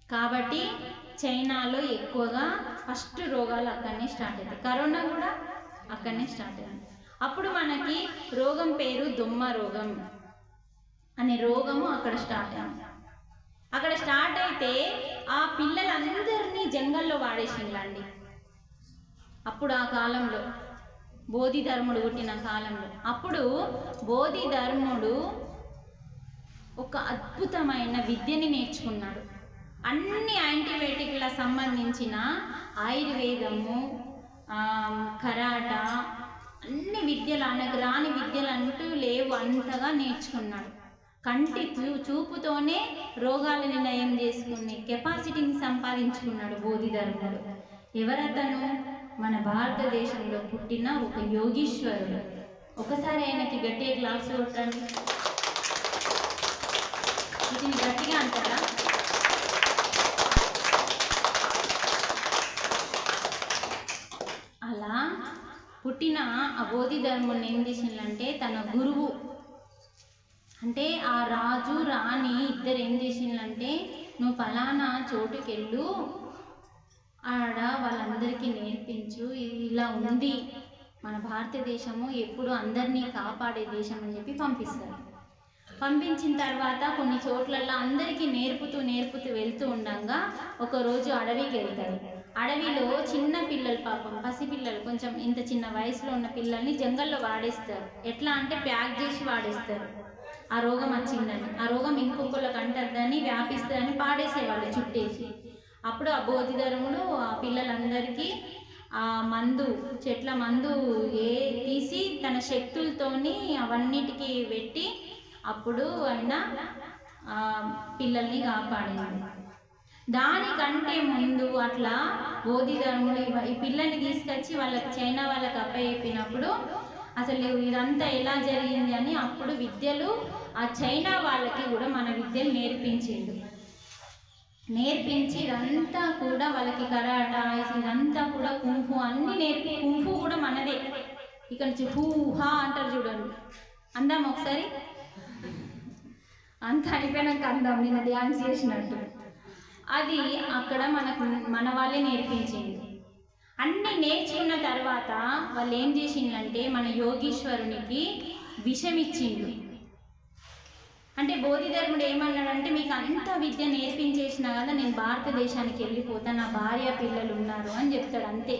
కాబట్టి చైనాలో ఎక్కువగా ఫస్ట్ రోగాలు అక్కడనే స్టార్ట్ అవుతాయి. కరోనా కూడా అక్కడనే స్టార్ట్ అయింది. అప్పుడు మనకి రోగం పేరు దొమ్మ రోగం అనే రోగము అక్కడ స్టార్ట్ అయింది. అక్కడ స్టార్ట్ అయితే ఆ పిల్లలందరినీ జంగల్లో వాడేసిందండి. అప్పుడు ఆ కాలంలో బోధి ధర్ముడు పుట్టిన కాలంలో అప్పుడు బోధి ధర్ముడు ఒక అద్భుతమైన విద్యని నేర్చుకున్నాడు. అన్ని యాంటీబయాటిక్ల సంబంధించిన ఆయుర్వేదము, కరాటా, అన్ని విద్యలు, ఆయనకు రాని విద్యలు అంటూ లేవు, అంతగా నేర్చుకున్నాడు. కంటి చూపుతోనే రోగాలని నయం చేసుకునే కెపాసిటీని సంపాదించుకున్నాడు బోధి ధర్ముడు. ఎవరతను? మన భారతదేశంలో పుట్టిన ఒక యోగీశ్వరుడు. ఒకసారి ఆయనకి గట్టిగా క్లాస్ కొట్టండి. వీటిని గట్టిగా అంటారా? అలా పుట్టిన ఆ బోధి ధర్ముడిని ఏం చేసిందంటే తన గురువు అంటే ఆ రాజు రాణి ఇద్దరు ఏం చేసిందంటే నువ్వు ఫలానా చోటుకెళ్ళు, ఆడ వాళ్ళందరికీ నేర్పించు, ఇలా ఉంది మన భారతదేశము, ఎప్పుడు అందరినీ కాపాడే దేశం అని చెప్పి పంపిస్తారు. పంపించిన తర్వాత కొన్ని చోట్లలో అందరికీ నేర్పుతూ వెళ్తూ ఉండగా ఒకరోజు అడవికి వెళ్తారు. అడవిలో చిన్న పిల్లలు, పాపం పసిపిల్లలు, కొంచెం ఇంత చిన్న వయసులో ఉన్న పిల్లల్ని జంగల్లో వాడేస్తారు. ఎట్లా అంటే ప్యాక్ చేసి వాడేస్తారు. ఆ రోగం వచ్చిందని, ఆ రోగం ఇంకొకళ్ళకి అంటద్దని, వ్యాపిస్తుందని పాడేసేవాళ్ళు చుట్టేసి. అప్పుడు ఆ బోధి ధర్ముడు ఆ పిల్లలందరికీ ఆ మందు, చెట్ల మందు తీసి తన శక్తులతోని అవన్నిటికీ పెట్టి అప్పుడు ఆయన పిల్లల్ని కాపాడింది. దానికంటే ముందు అట్లా బోధి ధర్ముడు ఈ పిల్లల్ని తీసుకొచ్చి వాళ్ళకి చైనా వాళ్ళకి అప్పచెప్పినప్పుడు అసలు ఇదంతా ఎలా జరిగింది అని అప్పుడు విద్యలు ఆ చైనా వాళ్ళకి కూడా మన విద్యలు నేర్పించి ఇదంతా కూడా వాళ్ళకి కరాటా, ఇదంతా కూడా కుంఫు అన్నీ నేర్పి, కుంఫు కూడా మనదే. ఇక్కడ నుంచి హూ హా అంటారు చూడండి, అందాం ఒకసారి. అంత అయిపోయినాక అందాం, నిన్న డ్యాన్స్ చేసినట్టు. అది అక్కడ మన వాళ్ళే నేర్పించింది. అన్నీ నేర్చుకున్న తర్వాత వాళ్ళు ఏం చేసిందంటే మన యోగీశ్వరునికి విషం ఇచ్చిండు. అంటే బోధి ధర్ముడు ఏమన్నాడంటే మీకు అంత విద్య నేర్పించేసినా కదా, నేను భారతదేశానికి వెళ్ళిపోతా, నా భార్య పిల్లలు ఉన్నారు అని చెప్తాడు. అంతే.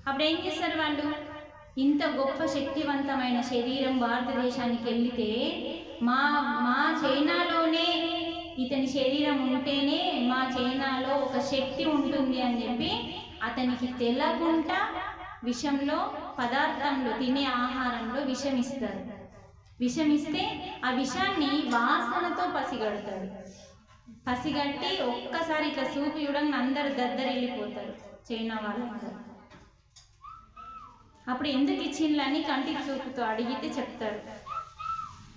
అప్పుడు ఏం చేస్తారు వాళ్ళు? ఇంత గొప్ప శక్తివంతమైన శరీరం భారతదేశానికి వెళ్తే మా చైనాలోనే ఇతని శరీరం ఉంటేనే మా చైనాలో ఒక శక్తి ఉంటుంది అని చెప్పి అతనికి తెలకుండా విషంలో, పదార్థంలో, తినే ఆహారంలో విషం ఇస్తారు. విషం ఇస్తే ఆ విషాన్ని వాసనతో పసిగడతాడు. పసిగట్టి ఒక్కసారి ఇట్లా సూపు చూడంగా అందరు దద్దరిల్లిపోతారు చైనా వాళ్ళందరూ. అప్పుడు ఎందుకు ఇచ్చిండ్లని కంటికి చూపుతో అడిగితే చెప్తారు,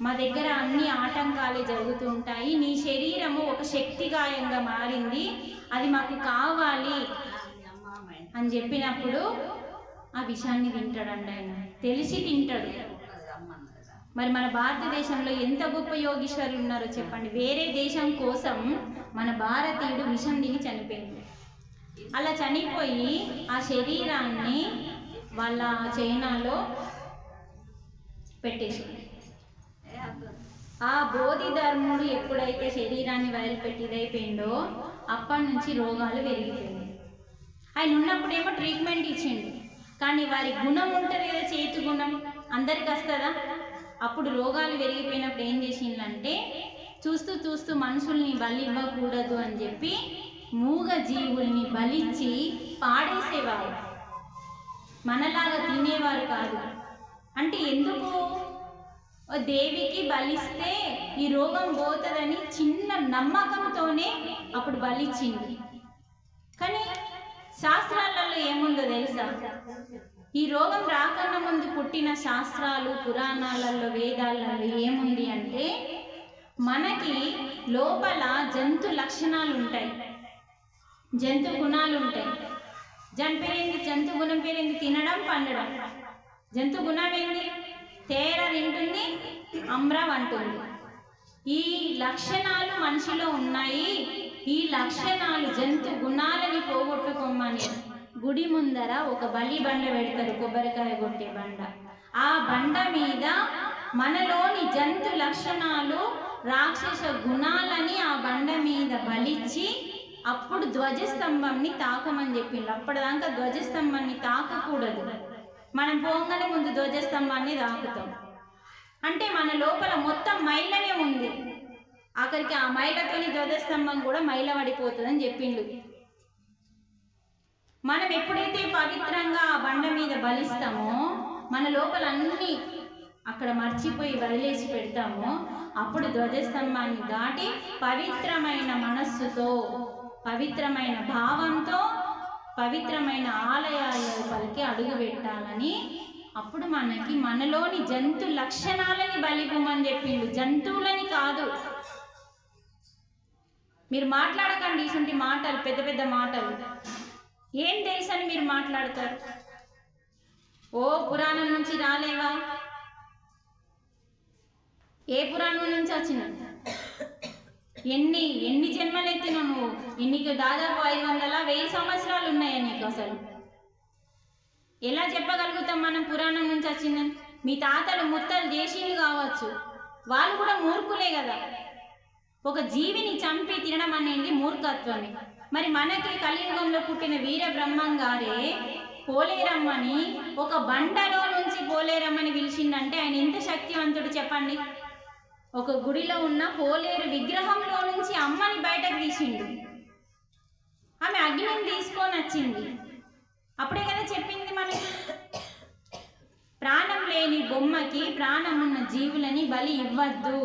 మా దగ్గర అన్ని ఆటంకాలే జరుగుతూ ఉంటాయి, నీ శరీరము ఒక శక్తిగాయంగా మారింది, అది మాకు కావాలి అని చెప్పినప్పుడు ఆ విషాన్ని తింటాడండి. ఆయన తెలిసి తింటాడు. మరి మన భారతదేశంలో ఎంత గొప్ప యోగీశ్వరులు ఉన్నారో చెప్పండి. వేరే దేశం కోసం మన భారతీయుడు విషం తిని చనిపోయింది. అలా చనిపోయి ఆ శరీరాన్ని వాళ్ళ చైనాలో పెట్టేసింది. ఆ బోధి ధర్ముడు ఎప్పుడైతే శరీరాన్ని వదిలిపెట్టి ఇదైపోయిందో అప్పటి నుంచి రోగాలు పెరిగిపోయింది. ఆయన ఉన్నప్పుడేమో ట్రీట్మెంట్ ఇచ్చిండు, కానీ వారి గుణం ఉంటుంది కదా, చేతి గుణం అందరికి వస్తుందా? అప్పుడు రోగాలు పెరిగిపోయినప్పుడు ఏం చేసిందంటే చూస్తూ మనుషుల్ని బలి ఇవ్వకూడదు అని చెప్పి మూగ జీవుల్ని బలిచ్చి పాడేసేవారు. మనలాగా తినేవారు కాదు. అంటే ఎందుకు? దేవికి బలిస్తే ఈ రోగం పోతుందని చిన్న నమ్మకంతోనే అప్పుడు బలిచ్చింది. కానీ శాస్త్రాలలో ఏముందో తెలుసా? ఈ రోగం రాకన్నా ముందు పుట్టిన శాస్త్రాలు, పురాణాలలో, వేదాలలో ఏముంది అంటే మనకి లోపల జంతు లక్షణాలు ఉంటాయి, జంతు గుణాలు ఉంటాయి. జంతు గుణం పేరేంది? తినడం, పండడం. జంతు గుణం ఏంది? తేర తింటుంది, అమ్ర అంటుంది. ఈ లక్షణాలు మనిషిలో ఉన్నాయి. ఈ లక్షణాలు జంతు గుణాలని పోగొట్టుకోమని గుడి ముందర ఒక బలి బండ పెడతారు, కొబ్బరికాయ కొట్టే బండ. ఆ బండ మీద మనలోని జంతు లక్షణాలు రాక్షస గుణాలని ఆ బండ మీద బలిచ్చి అప్పుడు ధ్వజస్తంభంని తాకమని చెప్పిండు. అప్పటిదాకా ధ్వజస్తంభాన్ని తాకకూడదు. మనం పోగానే ముందు ధ్వజస్తంభాన్ని తాకుతాం. అంటే మన లోపల మొత్తం మైలనే ఉంది. ఆఖరికి ఆ మైలతోని ధ్వజస్తంభం కూడా మైల పడిపోతుందని చెప్పిండు. మనం ఎప్పుడైతే పవిత్రంగా ఆ బండ మీద బలిస్తామో, మన లోపల అన్ని అక్కడ మర్చిపోయి వదిలేసి పెడతామో, అప్పుడు ధ్వజస్తంభాన్ని దాటి పవిత్రమైన మనస్సుతో, పవిత్రమైన భావంతో, పవిత్రమైన ఆలయాల లోపలికి అడుగు పెట్టాలని, అప్పుడు మనలోని జంతు లక్షణాలని బలివ్వమని చెప్పిండు, జంతువులని కాదు. మీరు మాట్లాడకండి ఇటువంటి మాటలు, పెద్ద పెద్ద మాటలు. ఏం తెలుసని మీరు మాట్లాడతారు? ఓ పురాణం నుంచి రాలేవా? ఏ పురాణం నుంచి వచ్చిన? ఎన్ని జన్మలు ఎత్తినా నువ్వు? నీకు దాదాపు 500-1000 సంవత్సరాలు ఉన్నాయా నీకు? అసలు ఎలా చెప్పగలుగుతాం మనం పురాణం నుంచి వచ్చిందని? మీ తాతలు ముత్తలు దేశీయులు కావచ్చు, వాళ్ళు కూడా మూర్ఖులే కదా. ఒక జీవిని చంపి తినడం అనేది మూర్ఖత్వమే. మరి మనకి కలియుగంలో పుట్టిన వీర బ్రహ్మం గారే పోలేరమ్మని ఒక బండలో నుంచి పోలేరమ్మని పిలిచిందంటే ఆయన ఎంత శక్తివంతుడు చెప్పండి. ఒక గుడిలో ఉన్న పోలేరు విగ్రహంలో నుంచి అమ్మని బయటకు తీసిండు. ఆమె అగ్నిని తీసుకొని వచ్చింది. అప్పుడే కదా చెప్పింది మనకి, ప్రాణం లేని బొమ్మకి ప్రాణం ఉన్న జీవులని బలి ఇవ్వద్దు.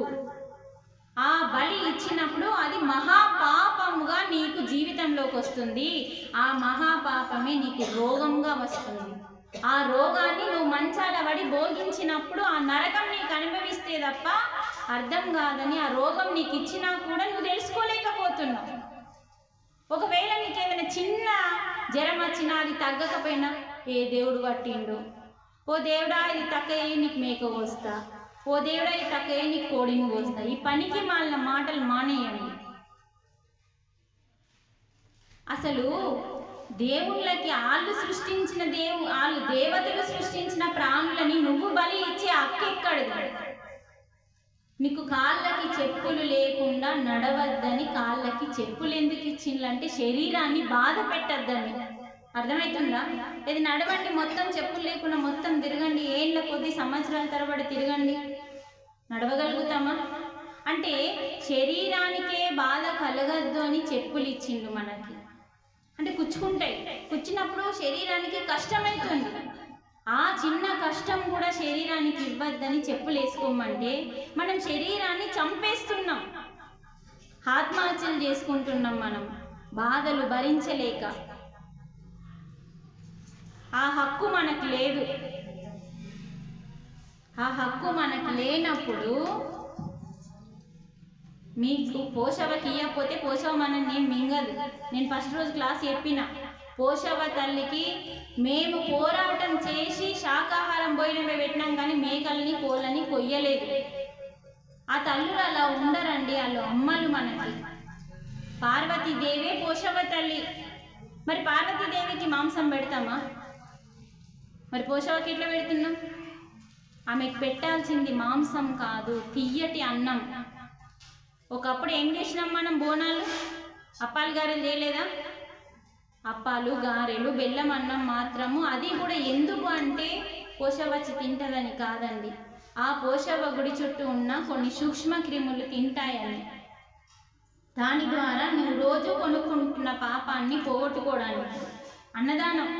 ఆ బలి ఇచ్చినప్పుడు అది మహాపాపముగా నీకు జీవితంలోకి వస్తుంది. ఆ మహాపాపమే నీకు రోగంగా వస్తుంది. ఆ రోగాన్ని నువ్వు మంచాల పడి భోగించినప్పుడు ఆ నరకం నీకు అనుభవిస్తే తప్ప అర్థం కాదని, ఆ రోగం నీకు ఇచ్చినా కూడా నువ్వు తెలుసుకోలేకపోతున్నావు. ఒకవేళ నీకు ఏదైనా చిన్న జ్వరం వచ్చినా అది తగ్గకపోయినా, ఏ దేవుడు పట్టిండు, ఓ దేవుడా ఇది తక్కయ్యి నీకు మేక కోస్తా, ఓ దేవుడా ఇది తక్కయ్యి నీకు కోడిని కోస్తా. ఈ పనికి మాలిన మాటలు మానేయండి. అసలు దేవుళ్ళకి వాళ్ళు సృష్టించిన వాళ్ళు దేవతలు సృష్టించిన ప్రాణులని నువ్వు బలి ఇచ్చే హక్కు ఎక్కడిది? నీకు కాళ్ళకి చెప్పులు లేకుండా నడవద్దని కాళ్ళకి చెప్పులు ఎందుకు ఇచ్చిండ్లంటే శరీరాన్ని బాధ పెట్టద్దని. అర్థమవుతుందా? ఇది నడవండి, మొత్తం చెప్పులు లేకుండా మొత్తం తిరగండి, ఏళ్ళ కొద్ది సంవత్సరాల తరబడి తిరగండి, నడవగలుగుతామా? అంటే శరీరానికే బాధ కలగద్దు అని చెప్పులు ఇచ్చిండు మనకి. అంటే కుచ్చుకుంటాయి, కుచ్చినప్పుడు శరీరానికి కష్టమవుతుంది. ఆ చిన్న కష్టం కూడా శరీరానికి ఇవ్వద్దని చెప్పులు వేసుకోమంటే మనం శరీరాన్ని చంపేస్తున్నాం, ఆత్మహత్యలు చేసుకుంటున్నాం మనం బాధలు భరించలేక. ఆ హక్కు మనకు లేదు. ఆ హక్కు మనకు లేనప్పుడు మీకు పోషవకి ఇవ్వకపోతే పోషవ మనల్ని ఏం మింగదు. నేను ఫస్ట్ రోజు క్లాస్ చెప్పిన, పోషవ తల్లికి మేము పోరాటం చేసి శాకాహారం భోజనమే పెట్టినాం కానీ మేకల్ని కోళ్ళని కొయ్యలేదు. ఆ తల్లులు అలా ఉండరండి, వాళ్ళు అమ్మలు మనకి. పార్వతీదేవే పోషవ తల్లి. మరి పార్వతీదేవికి మాంసం పెడతామా? మరి పోషవకి ఎట్లా పెడుతున్నాం? ఆమెకు పెట్టాల్సింది మాంసం కాదు, తియ్యటి అన్నం. ఒకప్పుడు ఏం చేసినాం మనం? బోనాలు, అప్పాలు గారెలు చేయలేదా? అప్పాలు గారెలు బెల్లం అన్నం మాత్రము. అది కూడా ఎందుకు అంటే పోషవచ్చి తింటదని కాదండి, ఆ పోషవ గుడి చుట్టూ ఉన్న కొన్ని సూక్ష్మ క్రిములు తింటాయని. దాని ద్వారా నువ్వు రోజు కొనుక్కుంటున్న పాపాన్ని పోగొట్టుకోవడానికి అన్నదానం.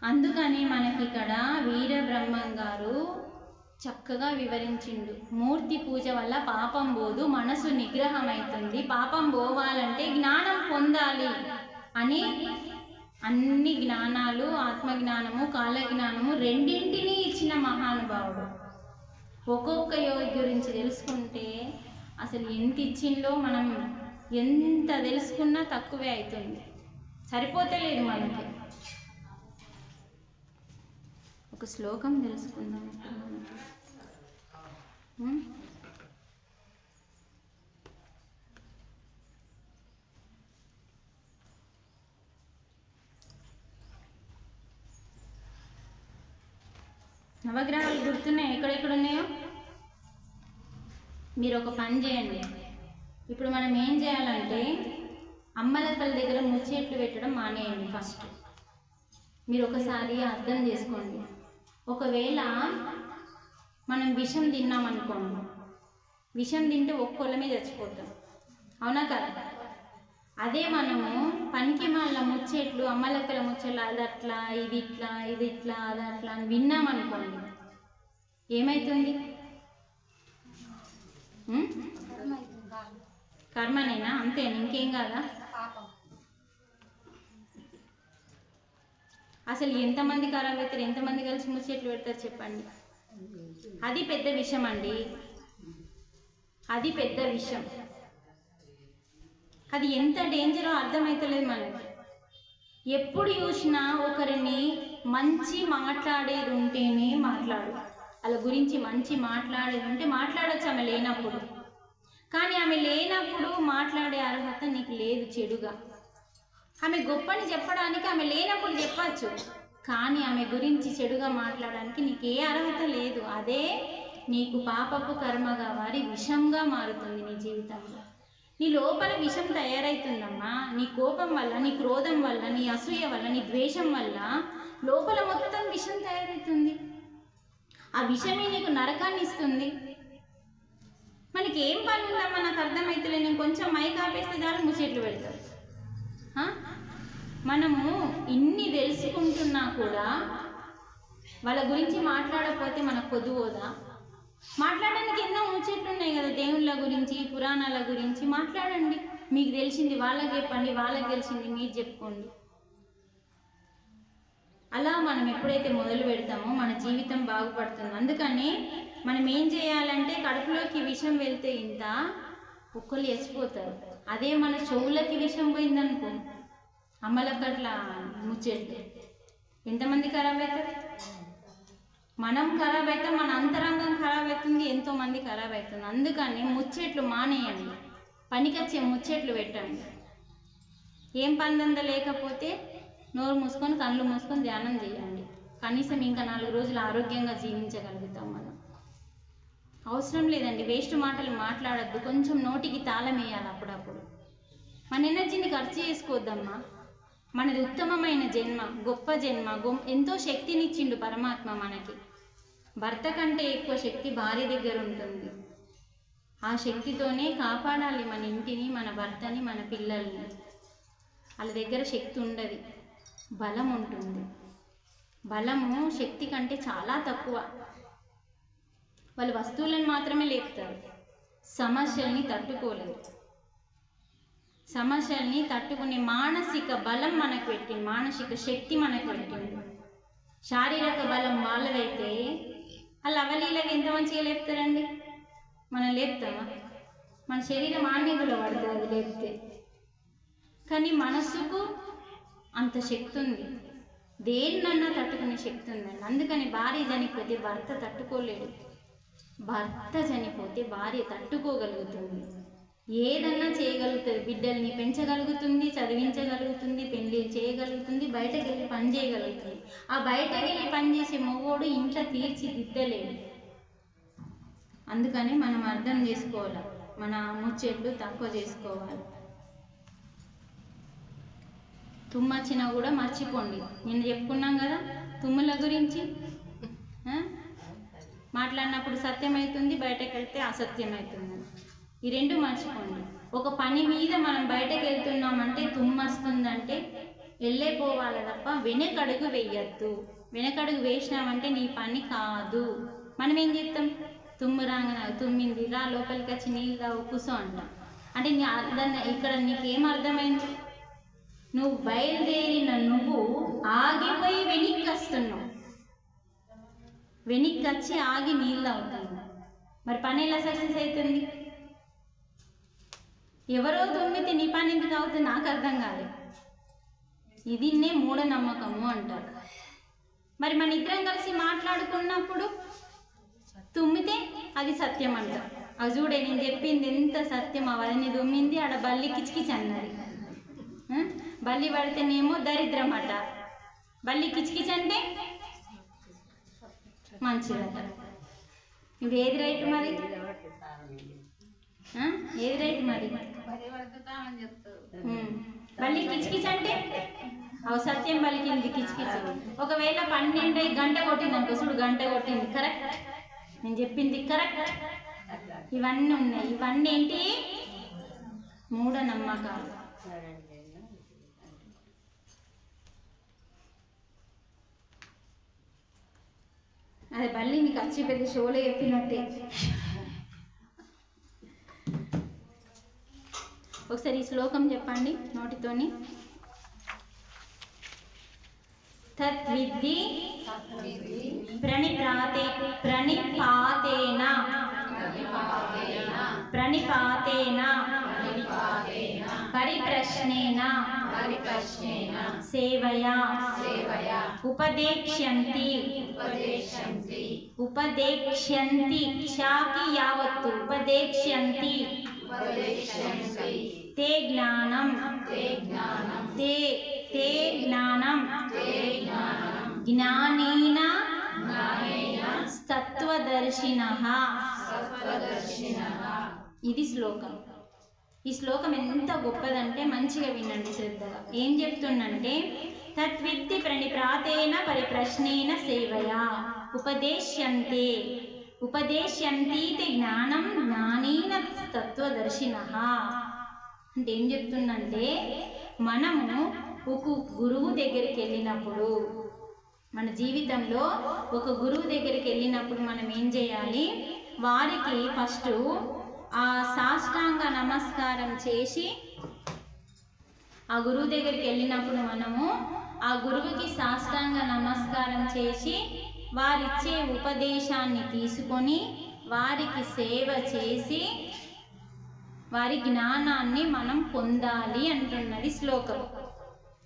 అందుకని మనకి ఇక్కడ వీరబ్రహ్మం గారు చక్కగా వివరించిండు. మూర్తి పూజ వల్ల పాపం పోదు, మనసు నిగ్రహం అవుతుంది. పాపం పోవాలంటే జ్ఞానం పొందాలి అని అన్ని జ్ఞానాలు, ఆత్మజ్ఞానము కాలజ్ఞానము రెండింటినీ ఇచ్చిన మహానుభావుడు. ఒక్కొక్క యోగి గురించి తెలుసుకుంటే అసలు ఎంత ఇచ్చిందో మనం ఎంత తెలుసుకున్నా తక్కువే అవుతుంది, సరిపోతలేదు మనకి. ఒక శ్లోకం తెలుసుకుందాం. నవగ్రహాలు గుర్తున్నాయి ఎక్కడెక్కడ ఉన్నాయో. మీరు ఒక పని చేయండి. ఇప్పుడు మనం ఏం చేయాలంటే అమ్మలక్కల దగ్గర ముచ్చేట్లు పెట్టడం మానేయండి. ఫస్ట్ మీరు ఒకసారి అర్థం చేసుకోండి. ఒకవేళ మనం విషం తిన్నామనుకోండి, విషం తింటే ఒక్కొల్లమే చచ్చిపోతాం, అవునా కదా? అదే మనము పనికి మాల ముచ్చేట్లు, అమ్మలక్కల ముచ్చట్లు, అది అట్లా ఇది ఇట్లా ఇది ఇట్లా అది అట్లా అని విన్నామనుకోండి, ఏమవుతుంది? కర్మనేనా? అంతేనా? ఇంకేం కాదా? అసలు ఎంతమంది ఖరాబ్ అవుతారు? ఎంతమంది కలిసి ముచ్చేట్లు పెడతారు చెప్పండి? అది పెద్ద విషయం అండి, అది పెద్ద విషయం. అది ఎంత డేంజరో అర్థమవుతలేదు మనకి. ఎప్పుడు చూసినా ఒకరిని మంచి మాట్లాడేది ఉంటేనే మాట్లాడు, వాళ్ళ గురించి మంచి మాట్లాడేది ఉంటే మాట్లాడచ్చు ఆమె లేనప్పుడు. కానీ ఆమె లేనప్పుడు మాట్లాడే అర్హత నీకు లేదు. చెడుగా ఆమె గొప్పని చెప్పడానికి ఆమె లేనప్పుడు చెప్పచ్చు, కానీ ఆమె గురించి చెడుగా మాట్లాడడానికి నీకు ఏ అర్హత లేదు. అదే నీకు పాపపు కర్మగా వారి విషంగా మారుతుంది నీ జీవితంలో. నీ లోపల విషం తయారవుతుందమ్మా. నీ కోపం వల్ల, నీ క్రోధం వల్ల, నీ అసూయ వల్ల, నీ ద్వేషం వల్ల లోపల మొత్తం విషం తయారవుతుంది. ఆ విషమే నీకు నరకాన్ని ఇస్తుంది. మనకి ఏం పని ఉందమ్మా? నాకు అర్థమవుతలే. నేను కొంచెం మైక్ ఆపేస్తే చాలు ముచ్చట్లు పెడతారు. మనము ఇన్ని తెలుసుకుంటున్నా కూడా వాళ్ళ గురించి మాట్లాడకపోతే మనకు పొద్దుపోదా? మాట్లాడడానికి ఎన్నో ముచ్చట్లు ఉన్నాయి కదా, దేవుళ్ళ గురించి, పురాణాల గురించి మాట్లాడండి. మీకు తెలిసింది వాళ్ళకి చెప్పండి, వాళ్ళకి తెలిసింది మీరు చెప్పుకోండి. అలా మనం ఎప్పుడైతే మొదలు పెడతామో మన జీవితం బాగుపడుతుంది. అందుకని మనం ఏం చేయాలంటే కడుపులోకి విషం వెళ్తే ఇంత కుక్కలు చచ్చిపోతారు. అదే మన చెవులకి విషం పోయిందనుకో, అమ్మలక్కట్ల ముచ్చట్లు, ఎంతమంది ఖరాబ్ అవుతారు? మనం ఖరాబ్ అవుతాం, మన అంతరంగం ఖరాబ్ అవుతుంది, ఎంతోమంది ఖరాబ్ అవుతుంది. అందుకని ముచ్చట్లు మానేయండి, పనికొచ్చే ముచ్చట్లు పెట్టండి. ఏం పందంద లేకపోతే నోరు మూసుకొని కళ్ళు మూసుకొని ధ్యానం చేయండి. కనీసం ఇంకా 4 రోజులు ఆరోగ్యంగా జీవించగలుగుతాం మనం. అవసరం లేదండి వేస్ట్ మాటలు మాట్లాడద్దు. కొంచెం నోటికి తాళం వేయాలి అప్పుడప్పుడు. మన ఎనర్జీని ఖర్చు చేసుకోవద్దమ్మా. మనది ఉత్తమమైన జన్మ, గొప్ప జన్మ. ఎంతో శక్తినిచ్చిండు పరమాత్మ మనకి. భర్త కంటే ఎక్కువ శక్తి భార్య దగ్గర ఉంటుంది. ఆ శక్తితోనే కాపాడాలి మన ఇంటిని, మన భర్తని, మన పిల్లల్ని. వాళ్ళ దగ్గర శక్తి ఉండదు, బలం ఉంటుంది. బలము శక్తి కంటే చాలా తక్కువ. వాళ్ళు వస్తువులను మాత్రమే లేపుతారు, సమస్యల్ని తట్టుకోలేరు. సమస్యల్ని తట్టుకునే మానసిక బలం మనకు పెట్టింది, మానసిక శక్తి మనకు పెట్టింది. శారీరక బలం వాళ్ళదైతే వాళ్ళు అవలీలగా ఎంత మంచిగా లేపుతారండి. మనం లేపుతామా? మన శరీరం ఆన్మీగులో పడుతుంది అది లేపితే. కానీ మనస్సుకు అంత శక్తి ఉంది, దేన్నన్నా తట్టుకునే శక్తి ఉందండి. అందుకని భార్య చనిపోతే భర్త తట్టుకోలేడు, భర్త చనిపోతే భార్య తట్టుకోగలుగుతుంది. ఏదన్నా చేయగలుగుతుంది. బిడ్డల్ని పెంచగలుగుతుంది, చదివించగలుగుతుంది, పెళ్లి చేయగలుగుతుంది, బయటకు వెళ్ళి పని చేయగలుగుతుంది. ఆ బయటకు వెళ్ళి పని చేసే మొగోడు ఇంట్లో తీర్చిదిద్దలేడు. అందుకని మనం అర్థం చేసుకోవాలి, మన ముచ్చట్లు తక్కువ చేసుకోవాలి. తుమ్మొచ్చినా కూడా మర్చిపోండి. నేను చెప్పుకున్నాం కదా తుమ్ముల గురించి. మాట్లాడినప్పుడు సత్యమవుతుంది, బయటకు వెళ్తే అసత్యమవుతుంది. ఈ రెండు మర్చిపోండి. ఒక పని మీద మనం బయటకు వెళ్తున్నామంటే తుమ్మొస్తుందంటే వెళ్ళే పోవాలి తప్ప వెనకడుగు వేయద్దు. వెనకడుగు వేసినామంటే నీ పని కాదు. మనం ఏం చేస్తాం? తుమ్ము రాగానే తుమ్మింది రా లోపలికి వచ్చి నీళ్ళు తాగు కూసో అంటాం. అంటే ఇక్కడ నీకేం అర్థమైంది? నువ్వు బయలుదేరిన నువ్వు ఆగిపోయి వెనక్కి వస్తున్నావు, వెనక్కి వచ్చి ఆగి నీళ్ళు అవుతున్నావు. మరి పని ఎలా సక్సెస్ అవుతుంది? ఎవరో తుమ్మితే నీ పని ఎందుకు అవుతుంది? నాకు అర్థం కాలేదు. ఇదిన్నే మూఢనమ్మకము అంటారు. మరి మన ఇద్దరం కలిసి మాట్లాడుకున్నప్పుడు తుమ్మితే అది సత్యం అంటారు. అది చూడే నేను చెప్పింది ఎంత సత్యం. అవన్నీ తుమ్మింది ఆడ బల్లి కిచకిచ అన్నది. బల్లి పడితేనేమో దరిద్రం అట. బల్లి కిచకిచ అంటే మంచిదట. ఇప్పుడు ఏది రైట్ మరి? ఏది రైట్ మరి? మళ్ళీ కిచకిచ్ అంటే సత్యం పలికింది కిచకిచ్. ఒకవేళ 12 గంట కొట్టింది అనుకో, చూడు గంట కొట్టింది, కరెక్ట్, నేను చెప్పింది కరెక్ట్. ఇవన్నీ ఉన్నాయి. ఇవన్నీ ఏంటి? మూఢనమ్మకాలు. అదే మళ్ళీ నీకు వచ్చి పెద్ద షోలో చెప్పినట్టే. ఒకసారి ఈ శ్లోకం చెప్పండి నోటితోని. తద్విద్ధి ప్రణిపాతేన పరిప్రశ్నేన సేవయా ఉపదేక్ష్యంతి క్షాకి యావత్తు ఉపదేక్ష్యంతి తే జ్ఞానం జ్ఞానేన తత్వదర్శినః. ఇది శ్లోకం. ఈ శ్లోకం ఎంత గొప్పదంటే మంచిగా వినండి శ్రద్ధగా. ఏం చెప్తుందంటే, తద్విద్ధి ప్రణిప్రాతేన పరిప్రశ్నేన సేవయా ఉపదేశ్యంతి జ్ఞానం జ్ఞానేన తత్వదర్శినః. అంటే ఏం చెప్తుందంటే, మనము ఒక గురువు దగ్గరికి వెళ్ళినప్పుడు, మన జీవితంలో ఒక గురువు దగ్గరికి వెళ్ళినప్పుడు మనం ఏం చేయాలి? వారికి ఫస్ట్ ఆ సాష్టాంగ నమస్కారం చేసి, ఆ గురువు దగ్గరికి వెళ్ళినప్పుడు మనము ఆ గురువుకి సాష్టాంగ నమస్కారం చేసి వారిచ్చే ఉపదేశాన్ని తీసుకొని వారికి సేవ చేసి వారి జ్ఞానాన్ని మనం పొందాలి అంటున్నది శ్లోకం.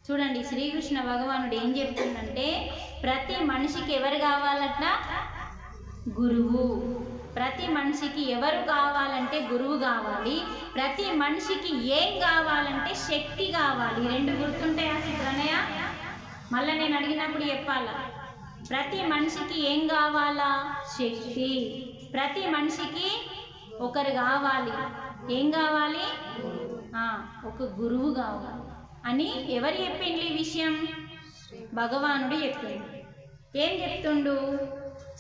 చూడండి, శ్రీకృష్ణ భగవానుడు ఏం చెప్తుందంటే, ప్రతి మనిషికి ఎవరు కావాలట? గురువు. ప్రతి మనిషికి ఎవరు కావాలంటే గురువు కావాలి. ప్రతి మనిషికి ఏం కావాలంటే శక్తి కావాలి. రెండు గుర్తుంటాయా చిత్రనయ్య? మళ్ళీ నేను అడిగినప్పుడు చెప్పాలా. ప్రతి మనిషికి ఏం కావాలా? శక్తి. ప్రతి మనిషికి ఒకరు కావాలి. ఏం కావాలి? ఒక గురువు కావాలి అని ఎవరు చెప్పిండ్రు ఈ విషయం? భగవానుడు చెప్పిండు. ఏం చెప్తుండు?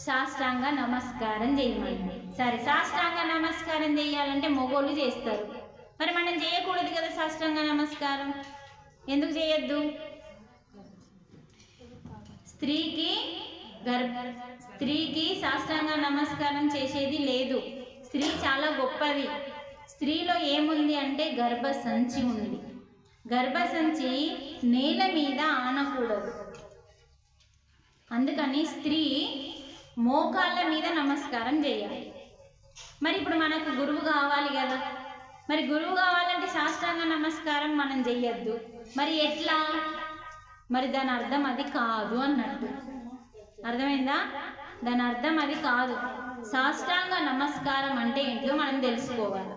సాష్టాంగ నమస్కారం చేయమని. సరే, సాష్టాంగ నమస్కారం చేయాలంటే మొగోళ్ళు చేస్తారు, మరి మనం చేయకూడదు కదా సాష్టాంగ నమస్కారం? ఎందుకు చేయొద్దు? స్త్రీకి సాష్టాంగ నమస్కారం చేసేది లేదు. స్త్రీ చాలా గొప్పది. స్త్రీలో ఏముంది అంటే గర్భసంచి ఉంది. గర్భసంచి నేల మీద ఆనకూడదు. అందుకని స్త్రీ మోకాళ్ళ మీద నమస్కారం చేయాలి. మరి ఇప్పుడు మనకు గురువు కావాలి కదా, మరి గురువు కావాలంటే సాష్టాంగ నమస్కారం మనం చెయ్యొద్దు. మరి ఎట్లా? మరి దాని అర్థం అది కాదు అన్నట్టు. అర్థమైందా? దాని అర్థం అది కాదు. సాష్టాంగ నమస్కారం అంటే ఏంటో మనం తెలుసుకోవాలి.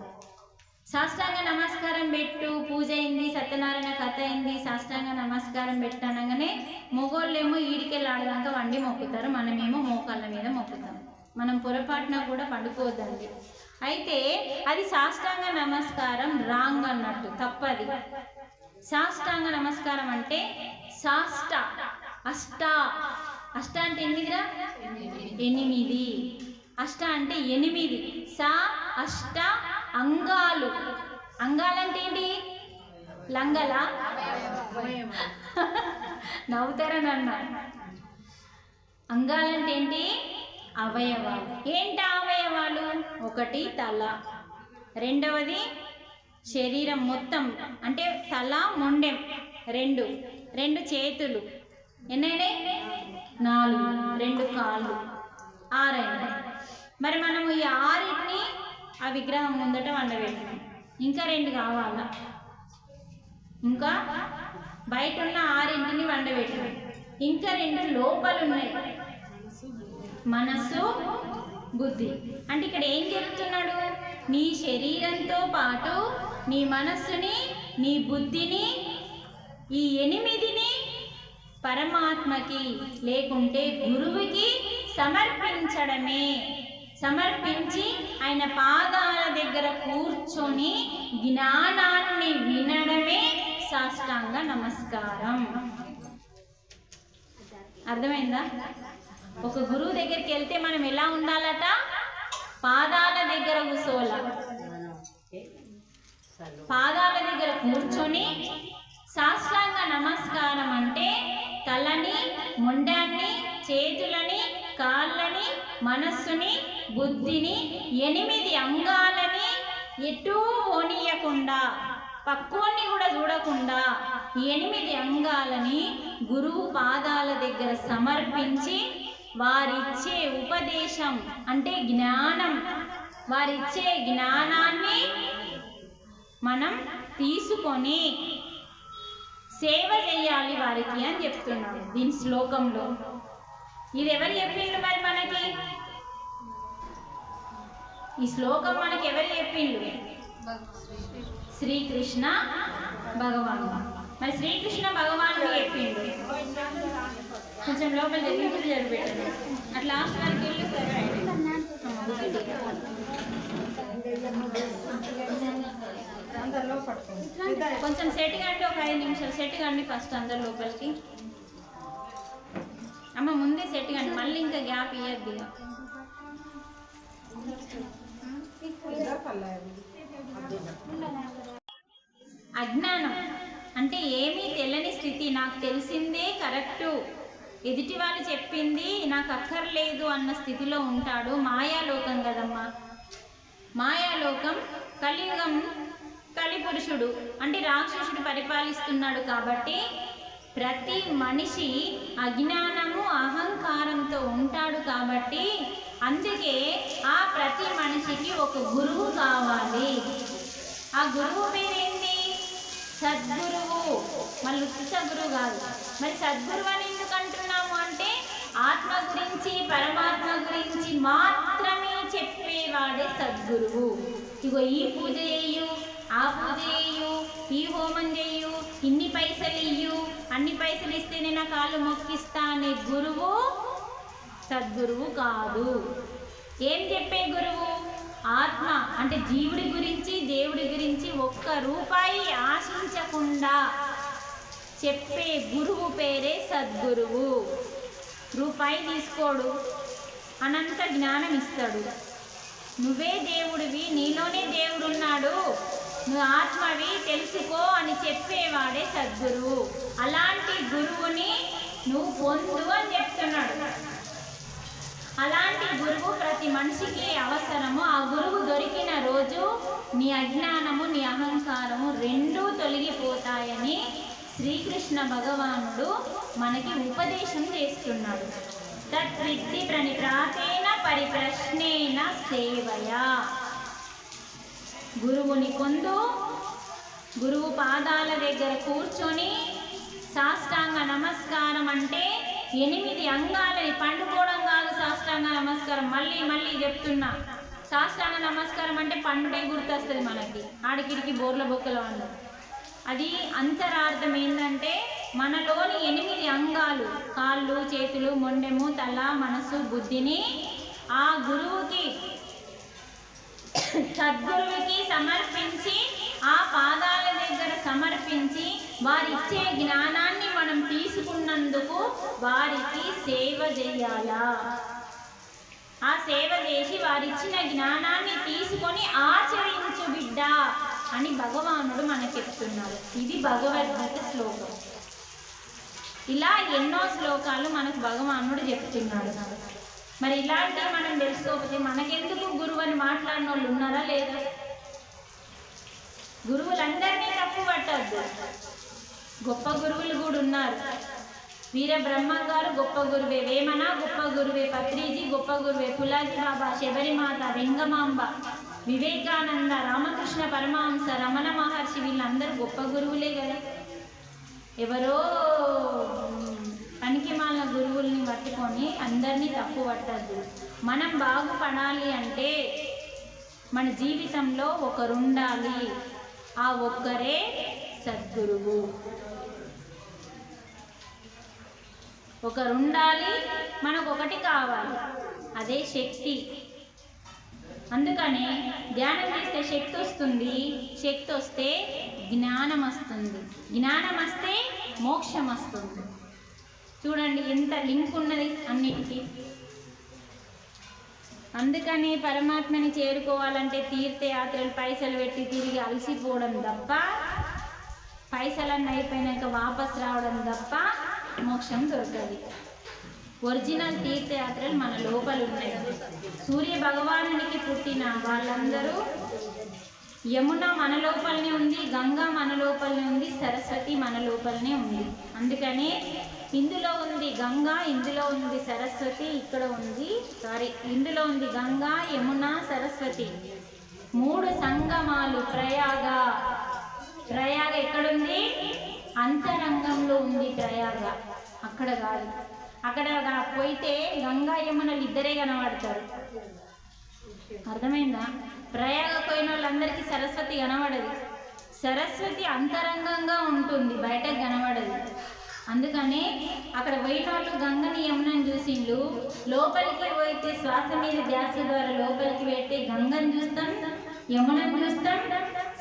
సాష్టాంగ నమస్కారం పెట్టు, పూజ అయింది, సత్యనారాయణ కథ అయింది, సాష్టాంగ నమస్కారం పెట్టనగానే మొగోళ్ళేమో ఈడికెళ్ళాడదాకా వండి మొక్కుతారు, మనమేమో మోకాళ్ళ మీద మొక్కుతాం. మనం పొరపాటున కూడా పండుకోవద్దండి. అయితే అది సాష్టాంగ నమస్కారం రాంగ్ అన్నట్టు, తప్పది. సాష్టాంగ నమస్కారం అంటే అష్ట అంటే ఎన్నిదిరా? 8. అష్ట అంటే 8. అష్ట అంగాలు. అంగాలంటే ఏంటి? లంగలా? నవ్వుతారని అన్నా. అంగాలంటే ఏంటి? అవయవాలు. ఏంటి అవయవాలు? 1 తల, 2వది శరీరం మొత్తం అంటే తల మొండెం, 2 చేతులు, ఎన్నైనా 4, 2 కాళ్ళు, 6 అయినాయి. మరి మనము ఈ 6ని ఆ విగ్రహం ముందట వండబెట్టాం. ఇంకా 2 కావాలా? ఇంకా బయట ఉన్న 6ని వండబెట్టాం. ఇంకా 2 లోపల ఉన్నాయి, మనస్సు, బుద్ధి. అంటే ఇక్కడ ఏం చెప్తున్నాడు? నీ శరీరంతో పాటు నీ మనస్సుని, నీ బుద్ధిని, ఈ 8ని పరమాత్మకి లేకుంటే గురువుకి సమర్పించడమే. సమర్పించి ఆయన పాదాల దగ్గర కూర్చొని జ్ఞానాన్ని వినడమే సాష్టాంగ నమస్కారం. అర్థమైందా? ఒక గురువు దగ్గరికి వెళ్తే మనం ఎలా ఉండాలట? పాదాల దగ్గర కూసోల, పాదాల దగ్గర కూర్చొని సాష్టాంగ నమస్కారం అంటే తలని, మొండాన్ని, చేతులని, కాళ్ళని, మనస్సుని, బుద్ధిని, 8 అంగాలని ఎటూ పోనీయకుండా, పక్కోన్ని కూడా చూడకుండా 8 అంగాలని గురువు పాదాల దగ్గర సమర్పించి వారిచ్చే ఉపదేశం అంటే జ్ఞానం, వారిచ్చే జ్ఞానాన్ని మనం తీసుకొని సేవ చేయాలి వారికి అని చెప్తున్నాను దీని శ్లోకంలో. ఇది ఎవరు చెప్పిండ్రు మరి మనకి? ఈ శ్లోకం మనకి ఎవరు చెప్పిండ్రు? శ్రీకృష్ణ భగవానుడు. మరి శ్రీకృష్ణ భగవానుడు చెప్పిండు. కొంచెం లోపల జరిపెట్టాను అట్లా లాస్ట్ వరకు వెళ్ళి కొంచెం సెట్ కండి, ఒక 5 నిమిషాలు సెట్ కండి ఫస్ట్ అందరు లోపలికి. అమ్మ ముందే సెట్ కండి, మళ్ళీ ఇంకా గ్యాప్ ఇయ్యద్దు. అజ్ఞానం అంటే ఏమీ తెలియని స్థితి. నాకు తెలిసిందే కరెక్టు, ఎదుటి వాళ్ళు చెప్పింది నాకు అక్కర్లేదు అన్న స్థితిలో ఉంటాడు. మాయాలోకం కదమ్మా. మాయాలోకం కలియుగం, కలిపురుషుడు అంటే రాక్షసుడు పరిపాలిస్తున్నాడు. కాబట్టి ప్రతి మనిషి అజ్ఞానము, అహంకారంతో ఉంటాడు. కాబట్టి అందుకే ఆ ప్రతి మనిషికి ఒక గురువు కావాలి. ఆ గురువు పేరేంటి? సద్గురువు. మళ్ళీ ఉత్త గురువు కాదు. మరి సద్గురువు అని ఎందుకు అంటున్నాము అంటే ఆత్మ గురించి, పరమాత్మ గురించి మాత్రమే చెప్పేవాడే సద్గురువు. ఇగో ఈ పూజ చెయ్యు, ఆ పూజ చెయ్యు, ఈ హోమం చెయ్యు, ఇన్ని పైసలు ఇయ్యు, అన్ని పైసలు ఇస్తేనే నా కాళ్ళు మొక్కిస్తా అనే గురువు సద్గురువు కాదు. ఏం చెప్పే గురువు? ఆత్మ అంటే జీవుడి గురించి, దేవుడి గురించి ఒక్క రూపాయి ఆశించకుండా చెప్పే గురువు పేరే సద్గురువు. రూపాయి తీసుకోడు, అనంత జ్ఞానం ఇస్తాడు. నువ్వే దేవుడివి, నీలోనే దేవుడు ఉన్నాడు, నువ్వు ఆత్మవి తెలుసుకో అని చెప్పేవాడే సద్గురువు. అలాంటి గురువుని నువ్వు పొందు అని చెప్తున్నాడు. అలాంటి గురువు ప్రతి మనిషికి అవసరము. ఆ గురువు దొరికిన రోజు నీ అజ్ఞానము, నీ అహంకారము రెండూ తొలగిపోతాయని శ్రీకృష్ణ భగవానుడు మనకి ఉపదేశం చేస్తున్నాడు. తద్విద్ధి ప్రణిప్రాతేన పరిప్రశ్నేన సేవయా. గురువుని పొందు, గురువు పాదాల దగ్గర కూర్చొని సాష్టాంగ నమస్కారం అంటే 8 అంగాలని, పండుకోవడం కాదు సాష్టాంగ నమస్కారం. మళ్ళీ మళ్ళీ చెప్తున్నా, సాష్టాంగ నమస్కారం అంటే పండుగే గుర్తొస్తుంది మనకి, ఆడికిడికి బోర్ల బొక్కలు అన్న. అది అంతరార్థం ఏంటంటే మనలోని 8 అంగాలు, కాళ్ళు, చేతులు, మొండెము, తల, మనసు, బుద్ధిని ఆ గురువుకి, సద్గురువుకి సమర్పించి, ఆ పాదాల దగ్గర సమర్పించి వారిచ్చే జ్ఞానాన్ని మనం తీసుకున్నందుకు వారికి సేవ చేయాలా. ఆ సేవ చేసి వారిచ్చిన జ్ఞానాన్ని తీసుకొని ఆచరించు బిడ్డ అని భగవానుడు మనకు చెప్తున్నాడు. ఇది భగవద్గీత శ్లోకం. ఇలా ఎన్నో శ్లోకాలు మనకు భగవానుడు చెప్తున్నాడు. మరి ఇలాంటివి మనం తెలుసుకోకపోతే మనకెందుకు గురువు అని మాట్లాడిన వాళ్ళు ఉన్నారా లేదా? గురువులందరినీ తప్పు పట్టద్దు, గొప్ప గురువులు కూడా ఉన్నారు. వీరబ్రహ్మ గారు గొప్ప గురువే, వేమన గొప్ప గురువే, పత్రిజీ గొప్ప గురువే, పులాజీ బాబా, శబరిమాత, వెంగమాంబ, వివేకానంద, రామకృష్ణ పరమహంస, రమణ మహర్షి వీళ్ళందరూ గొప్ప గురువులే కదా. ఎవరో పనికిమాలిన గురువుల్ని పట్టుకొని అందరినీ తప్పు పట్టద్దు. మనం బాగుపడాలి అంటే మన జీవితంలో ఒకరుండాలి, ఆ ఒక్కరే సద్గురువు. ఒకరు ఉండాలి, మనకు ఒకటి కావాలి, అదే శక్తి. అందుకనే ధ్యానం చేస్తే శక్తి వస్తుంది, శక్తి వస్తే జ్ఞానం వస్తుంది, జ్ఞానం వస్తే మోక్షం వస్తుంది. చూడండి ఎంత లింక్ ఉన్నది అన్నిటికీ. అందుకని పరమాత్మని చేరుకోవాలంటే తీర్థయాత్రలు పైసలు పెట్టి తిరిగి అలసిపోవడం తప్ప, పైసలన్నీ అయిపోయినాక వాపస్ రావడం తప్ప మోక్షం దొరకదు. ఒరిజినల్ తీర్థయాత్రలు మన లోపల ఉన్నాయి. సూర్య భగవానునికి పుట్టిన వాళ్ళందరూ, యమున మన లోపలనే ఉంది, గంగా మన లోపలనే ఉంది, సరస్వతి మన లోపలనే ఉంది. అందుకనే ఇందులో ఉంది గంగా, ఇందులో ఉంది సరస్వతి, ఇక్కడ ఉంది ఇందులో ఉంది గంగా, యమున, సరస్వతి, 3 సంగమాలు. ప్రయాగ ఎక్కడుంది? అంతరంగంలో ఉంది ప్రయాగ, అక్కడ కాదు. అక్కడ పోయితే గంగా యమునలు ఇద్దరే కనబడతారు. అర్థమైందా? ప్రయాగ పోయిన వాళ్ళందరికీ సరస్వతి కనబడదు. సరస్వతి అంతరంగంగా ఉంటుంది, బయటకు కనబడదు. అందుకనే అక్కడ పోయిన వాళ్ళు గంగని యమునని చూసిండ్రు. లోపలికి పోయితే శ్వాస మీద ధ్యాస ద్వారా లోపలికి పెడితే గంగని చూస్తాం, యమునని చూస్తాం,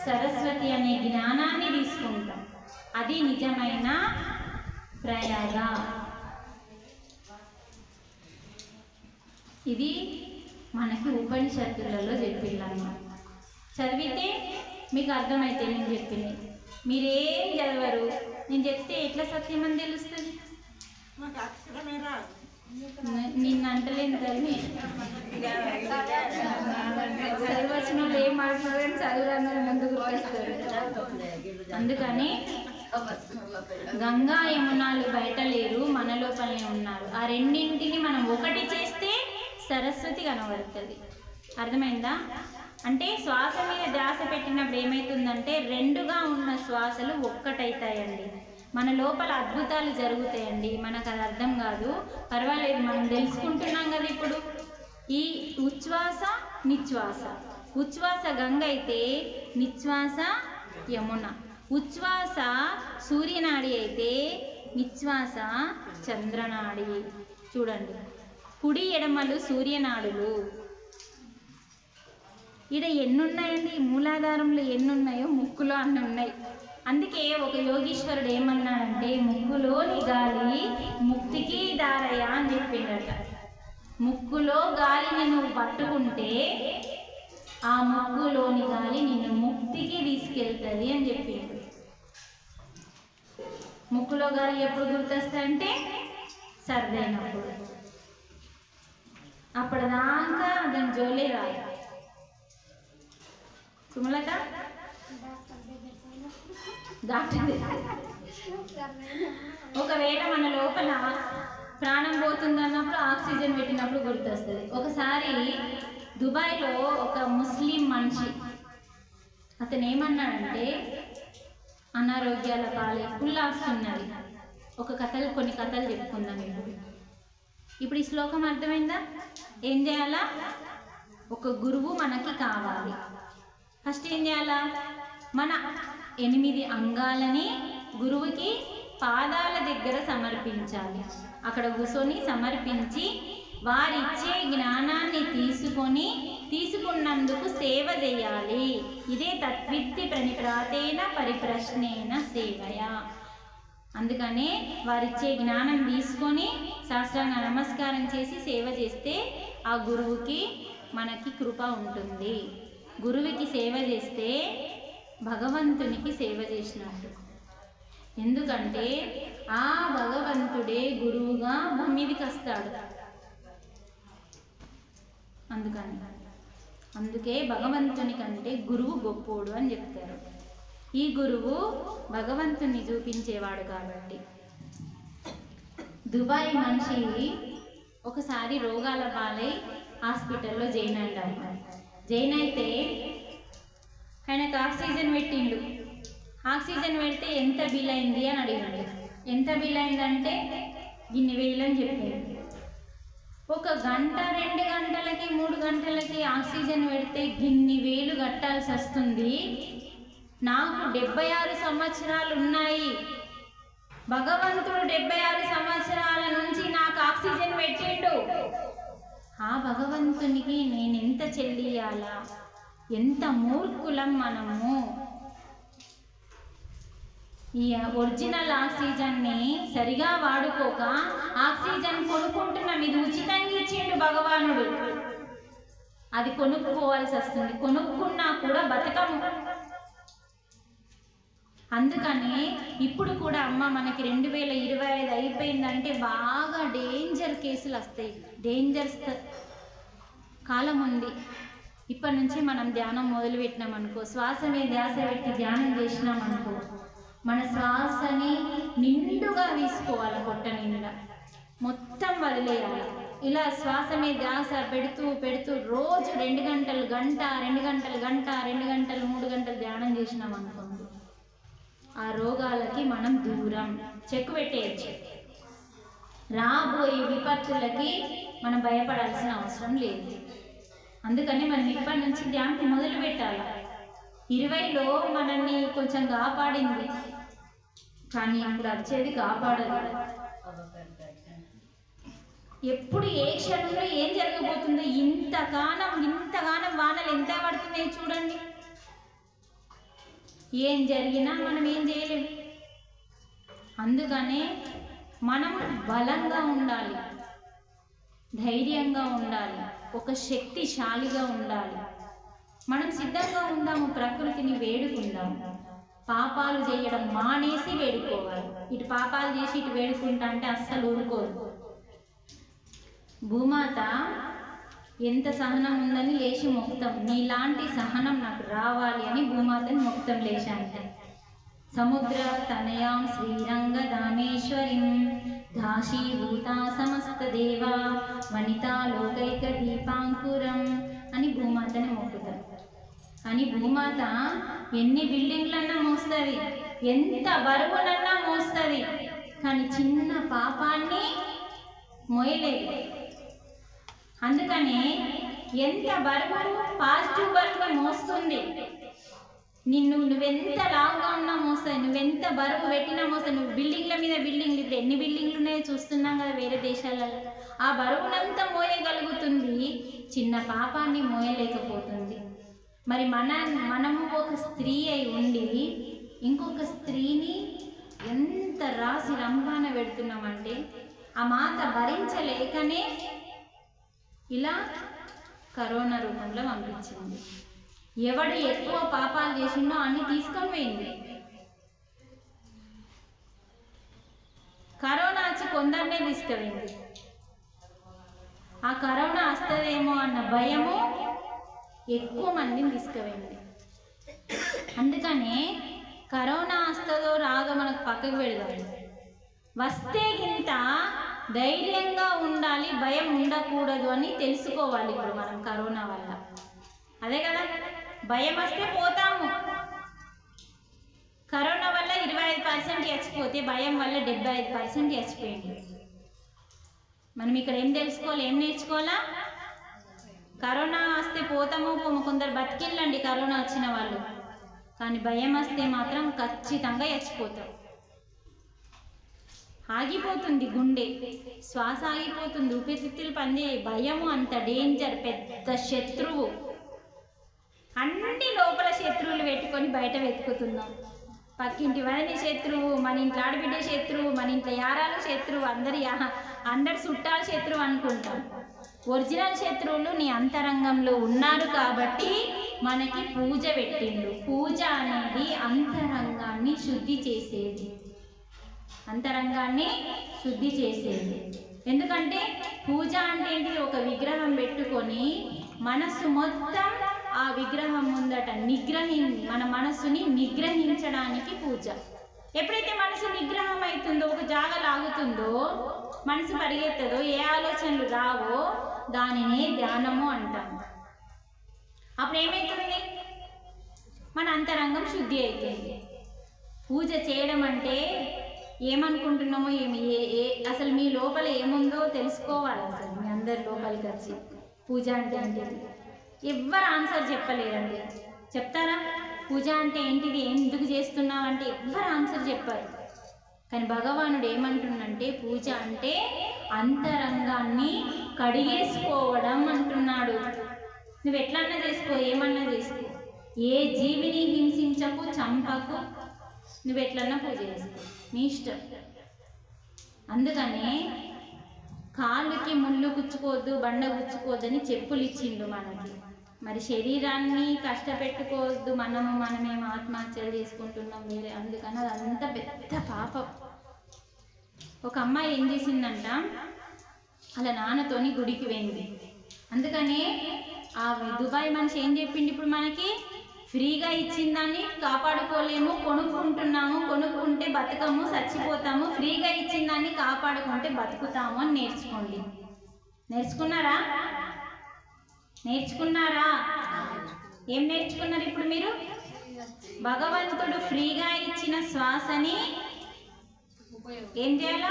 సరస్వతి అనే జ్ఞానాన్ని తీసుకుంటాం. అది నిజమైన ప్రయాగ. ఇది మనకి ఉపనిషత్తులలో చెప్పిల్లన్నమాట. చదివితే మీకు అర్థమైతే నేను చెప్పింది. మీరేం చదవరు, నేను చెప్తే ఎట్లా సత్యం అని తెలుస్తుంది? నిన్ను అంటలేను తల్లి, చదవచ్చిన వాళ్ళు ఏం మాట్లాడారని చదువురాని ముందుకు వస్తారు. అందుకని గంగా యమునాలు బయట లేరు, మన లోపలనే ఉన్నారు. ఆ రెండింటిని మనం ఒకటి చేస్తే సరస్వతి కనబడుతుంది. అర్థమైందా? అంటే శ్వాస మీద ధ్యాస పెట్టినప్పుడు ఏమవుతుందంటే 2గా ఉన్న శ్వాసలు ఒక్కటైతాయండి. మన లోపల అద్భుతాలు జరుగుతాయండి. మనకు అది అర్థం కాదు, పర్వాలేదు, మనం తెలుసుకుంటున్నాం కదా ఇప్పుడు. ఈ ఉచ్ఛ్వాస నిశ్వాస, ఉచ్ఛ్వాస గంగ అయితే నిశ్వాస యమున. ఉచ్ఛ్వాస సూర్యనాడి అయితే నిశ్వాస చంద్రనాడి. చూడండి, కుడి ఎడమలు సూర్యనాడులు. ఇక్కడ ఎన్నున్నాయండి? మూలాధారంలో ఎన్నున్నాయో ముక్కులో అన్ని ఉన్నాయి. అందుకే ఒక యోగీశ్వరుడు ఏమన్నాడంటే, ముక్కులోని గాలి ముక్తికి దారయ అని చెప్పిండట. ముక్కులో గాలిని నువ్వు పట్టుకుంటే ఆ ముక్కులోని గాలి నిన్ను ముక్తికి తీసుకెళ్తుంది అని చెప్పిండు. ముక్కులో గాలి ఎప్పుడు గుర్తొస్తాయంటే సర్దైనప్పుడు. అప్పటిదాకా దాని జోలే రాదు. సుమలత డాక్టర్, ఒకవేళ మన లోపల ప్రాణం పోతుందన్నప్పుడు ఆక్సిజన్ పెట్టినప్పుడు గుర్తొస్తుంది. ఒకసారి దుబాయ్లో ఒక ముస్లిం మనిషి, అతను ఏమన్నాడంటే, అనారోగ్యాల పాలై పుల్లాస్తున్నది. కొన్ని కథలు చెప్పుకుందాం ఇప్పుడు. ఈ శ్లోకం అర్థమైందా? ఏం చేయాలా? ఒక గురువు మనకి కావాలి. ఫస్ట్ ఏం చేయాలా? మన 8 అంగాలని గురువుకి పాదాల దగ్గర సమర్పించాలి. అక్కడ కూర్చొని సమర్పించి వారిచ్చే జ్ఞానాన్ని తీసుకున్నందుకు సేవ చేయాలి. ఇదే తత్విత్తి ప్రణిప్రాతేన పరిప్రశ్నేన సేవయ. అందుకనే వారిచ్చే జ్ఞానం తీసుకొని శాస్త్రాంగ నమస్కారం చేసి సేవ చేస్తే ఆ గురువుకి మనకి కృప ఉంటుంది. గురువుకి సేవ చేస్తే భగవంతునికి సేవ చేసినట్టు. ఎందుకంటే ఆ భగవంతుడే గురువుగా భూమి మీదకి వస్తాడు. అందుకే భగవంతుని కంటే గురువు గొప్పోడు అని చెప్తారు. ఈ గురువు భగవంతుని చూపించేవాడు కాబట్టి. దుబాయ్ మనిషి ఒకసారి రోగాల పాలై హాస్పిటల్లో జాయిన్ అయ్యాడు. జాయిన్ అయితే ఆయనకు ఆక్సిజన్ పెట్టిండు. ఆక్సిజన్ పెడితే ఎంత బిల్ అయింది అని అడిగాడు. ఎంత బిల్ అయిందంటే ఇన్ని వేలు అని చెప్పాడు. 1 గంట 2 గంటలకి 3 గంటలకి ఆక్సిజన్ పెడితే ఇన్ని వేలు కట్టాల్సి వస్తుంది. నాకు 76 సంవత్సరాలు ఉన్నాయి, భగవంతుడు 76 సంవత్సరాల నుంచి నాకు ఆక్సిజన్ పెట్టిండు. ఆ భగవంతునికి నేను ఎంత చెల్లియాలా? ఎంత మూర్ఖులం మనము. ఈ ఒరిజినల్ ఆక్సిజన్ని సరిగా వాడుకోక ఆక్సిజన్ కొనుక్కుంటున్నాం. ఇది ఉచితంగా ఇచ్చిండు భగవానుడు, అది కొనుక్కోవాల్సి వస్తుంది. కొనుక్కున్నా కూడా బతకము. అందుకని ఇప్పుడు కూడా అమ్మ మనకి 2025 అయిపోయిందంటే బాగా డేంజర్ కేసులు వస్తాయి. డేంజర్ కాలం ఉంది. ఇప్పటి నుంచి మనం ధ్యానం మొదలు పెట్టినాం అనుకో, శ్వాస మీద ధ్యాస పెట్టి ధ్యానం చేసినాం అనుకో, మన శ్వాసని నిండుగా తీసుకోవాలి, పొట్ట నిండా మొత్తం వదిలేయాలి. ఇలా శ్వాస మీద ధ్యాస పెడుతూ పెడుతూ రోజు 2 గంటలు గంట 2 గంటలు గంట 2 గంటలు 3 గంటలు ధ్యానం చేసినాం అనుకోండి, ఆ రోగాలకి మనం దూరం చెక్కు పెట్టేయచ్చు. రాబోయే విపత్తులకి మనం భయపడాల్సిన అవసరం లేదు. అందుకని మనం ఇప్పటి నుంచి ధ్యానం మొదలు పెట్టాలి. 20లో మనల్ని కొంచెం కాపాడింది, కానీ ఇప్పుడు వచ్చేది కాపాడదు. ఎప్పుడు ఏ క్షణంలో ఏం జరగబోతుందో, ఇంతగానం వానలు ఎంత పడుతున్నాయి చూడండి. ఏం జరిగినా మనం ఏం చేయలేము. అందుకనే మనం బలంగా ఉండాలి, ధైర్యంగా ఉండాలి, ఒక శక్తిశాలిగా ఉండాలి. మనం సిద్ధంగా ఉందాము, ప్రకృతిని వేడుకుందాము. పాపాలు చేయడం మానేసి వేడుకోవాలి. ఇటు పాపాలు చేసి ఇటు వేడుకుంటా అంటే అస్సలు ఊరుకోదు. భూమాత ఎంత సహనం ఉందని లేచి మొక్తాం. నీలాంటి సహనం నాకు రావాలి అని భూమాతని మొక్తం లేచాంట. సముద్ర తనయాం శ్రీరంగ దామేశ్వరిం దాశీభూతా సమస్త దేవా వనితా లోకైక దీపాంకురం అని భూమాతని మొక్కుతాం. అని భూమాత ఎన్ని బిల్డింగ్లన్నా మోస్తుంది, ఎంత బరువునన్నా మోస్తుంది, కానీ చిన్న పాపాన్ని మోయలేదు. అందుకనే ఎంత బరువు పాజిటివ్ బరువుగా మోస్తుంది. నువ్వెంత లావుగా ఉన్నా మోస్తుంది, నువ్వెంత బరువు పెట్టినా మోస్తుంది. నువ్వు బిల్డింగ్ల మీద బిల్డింగ్లు, ఇప్పుడు ఎన్ని బిల్డింగ్లు ఉన్నాయో చూస్తున్నాం కదా వేరే దేశాలలో. ఆ బరువునంతా మోయగలుగుతుంది, చిన్న పాపాన్ని మోయలేకపోతుంది. మరి మనము ఒక స్త్రీ అయి ఉండి ఇంకొక స్త్రీని ఎంత రాసి రంపాన పెడుతున్నామంటే, ఆ మాత భరించలేకనే ఇలా కరోనా రూపంలో పంపించింది. ఎవడు ఎక్కువ పాపాలు చేసిండో అన్ని తీసుకొని పోయింది. కరోనా వచ్చి కొందరినే తీసుకుపోయింది. ఆ కరోనా వస్తుందేమో అన్న భయము ఎక్కువ మందిని తీసుకుపోయింది. అందుకనే కరోనా వస్తుందో రాదో మనకు పక్కకు పెడదాం. వస్తే గింత ధైర్యంగా ఉండాలి, భయం ఉండకూడదు అని తెలుసుకోవాలి. ఇప్పుడు మనం కరోనా వల్ల అదే కదా, భయం వస్తే పోతాము. కరోనా వల్ల 25% చచ్చిపోతే భయం వల్ల 75% చచ్చిపోయింది. మనం ఇక్కడ ఏం తెలుసుకోవాలి, ఏం నేర్చుకోవాలా? కరోనా వస్తే పోతాము పోము, కొందరు బతికిళ్ళండి కరోనా వచ్చిన వాళ్ళు, కానీ భయం వస్తే మాత్రం ఖచ్చితంగా చచ్చిపోతారు. ఆగిపోతుంది గుండె, శ్వాస ఆగిపోతుంది, ఊపిరితిత్తులు పనిచేయ. భయము అంత డేంజర్, పెద్ద శత్రువు. అన్ని లోపల శత్రువులు పెట్టుకొని బయట వెతుకుతున్నాం. పక్కింటి వదిని శత్రువు, మన ఇంట్లో ఆడబిడ్డ శత్రువు, మన ఇంట్లో యారాలు శత్రువు, అందరు చుట్టాలు శత్రువు అనుకుంటాం. ఒరిజినల్ శత్రువులు నీ అంతరంగంలో ఉన్నారు కాబట్టి మనకి పూజ పెట్టిండు. పూజ అనేది అంతరంగాన్ని శుద్ధి చేసేది, అంతరంగాన్ని శుద్ధి చేసేది. ఎందుకంటే పూజ అంటే ఏంటి? ఒక విగ్రహం పెట్టుకొని మనస్సు మొత్తం ఆ విగ్రహం ముందట మన మనస్సుని నిగ్రహించడానికి పూజ. ఎప్పుడైతే మనసు నిగ్రహం అవుతుందో, ఒక జాగా లాగుతుందో, మనసు పరిగెత్తదో, ఏ ఆలోచనలు రావో, దానినే ధ్యానము అంటాం. అప్పుడు ఏమవుతుంది? మన అంతరంగం శుద్ధి అవుతుంది. పూజ చేయడం అంటే ఏమనుకుంటున్నామో అసలు మీ లోపల ఏముందో తెలుసుకోవాలి. అసలు మీ అందరి లోపలికి వచ్చి పూజ అంటే ఏంటిది ఎవ్వరు ఆన్సర్ చెప్పలేరండి. చెప్తారా? పూజ అంటే ఏంటిది, ఎందుకు చేస్తున్నావు అంటే ఎవ్వరు ఆన్సర్ చెప్పారు. కానీ భగవానుడు ఏమంటుండంటే పూజ అంటే అంతరంగాన్ని కడిగేసుకోవడం అంటున్నాడు. నువ్వు ఎట్లన్నా చేసుకో, ఏమన్నా చేసుకో, ఏ జీవిని హింసించకు, చంపకు, నువ్వు ఎట్లన్నా పూజ చేసుకో, నీ ఇష్టం. అందుకనే కాళ్ళకి ముళ్ళు గుచ్చుకోవద్దు, బండ గుచ్చుకోవద్దని చెప్పులు ఇచ్చిండు మనకి. మరి శరీరాన్ని కష్టపెట్టుకోవద్దు, మనమేం ఆత్మహత్యలు చేసుకుంటున్నాం వేరే, అందుకని అదంతా పెద్ద పాపం. ఒక అమ్మాయి ఏం చేసిందంట, అలా నాన్నతోని గుడికి వెళ్ళింది. అందుకనే ఆ దుబాయ్ మనిషి ఏం చెప్పిండు, ఇప్పుడు మనకి ఫ్రీగా ఇచ్చిన దాన్ని కాపాడుకోలేము, కొనుక్కుంటున్నాము, కొనుక్కుంటే బతకము, చచ్చిపోతాము, ఫ్రీగా ఇచ్చిన దాన్ని కాపాడుకుంటే బతుకుతాము అని నేర్చుకోండి. నేర్చుకున్నారా? ఏం నేర్చుకున్నారు ఇప్పుడు మీరు? భగవంతుడు ఫ్రీగా ఇచ్చిన శ్వాసని ఏం చేయాలా?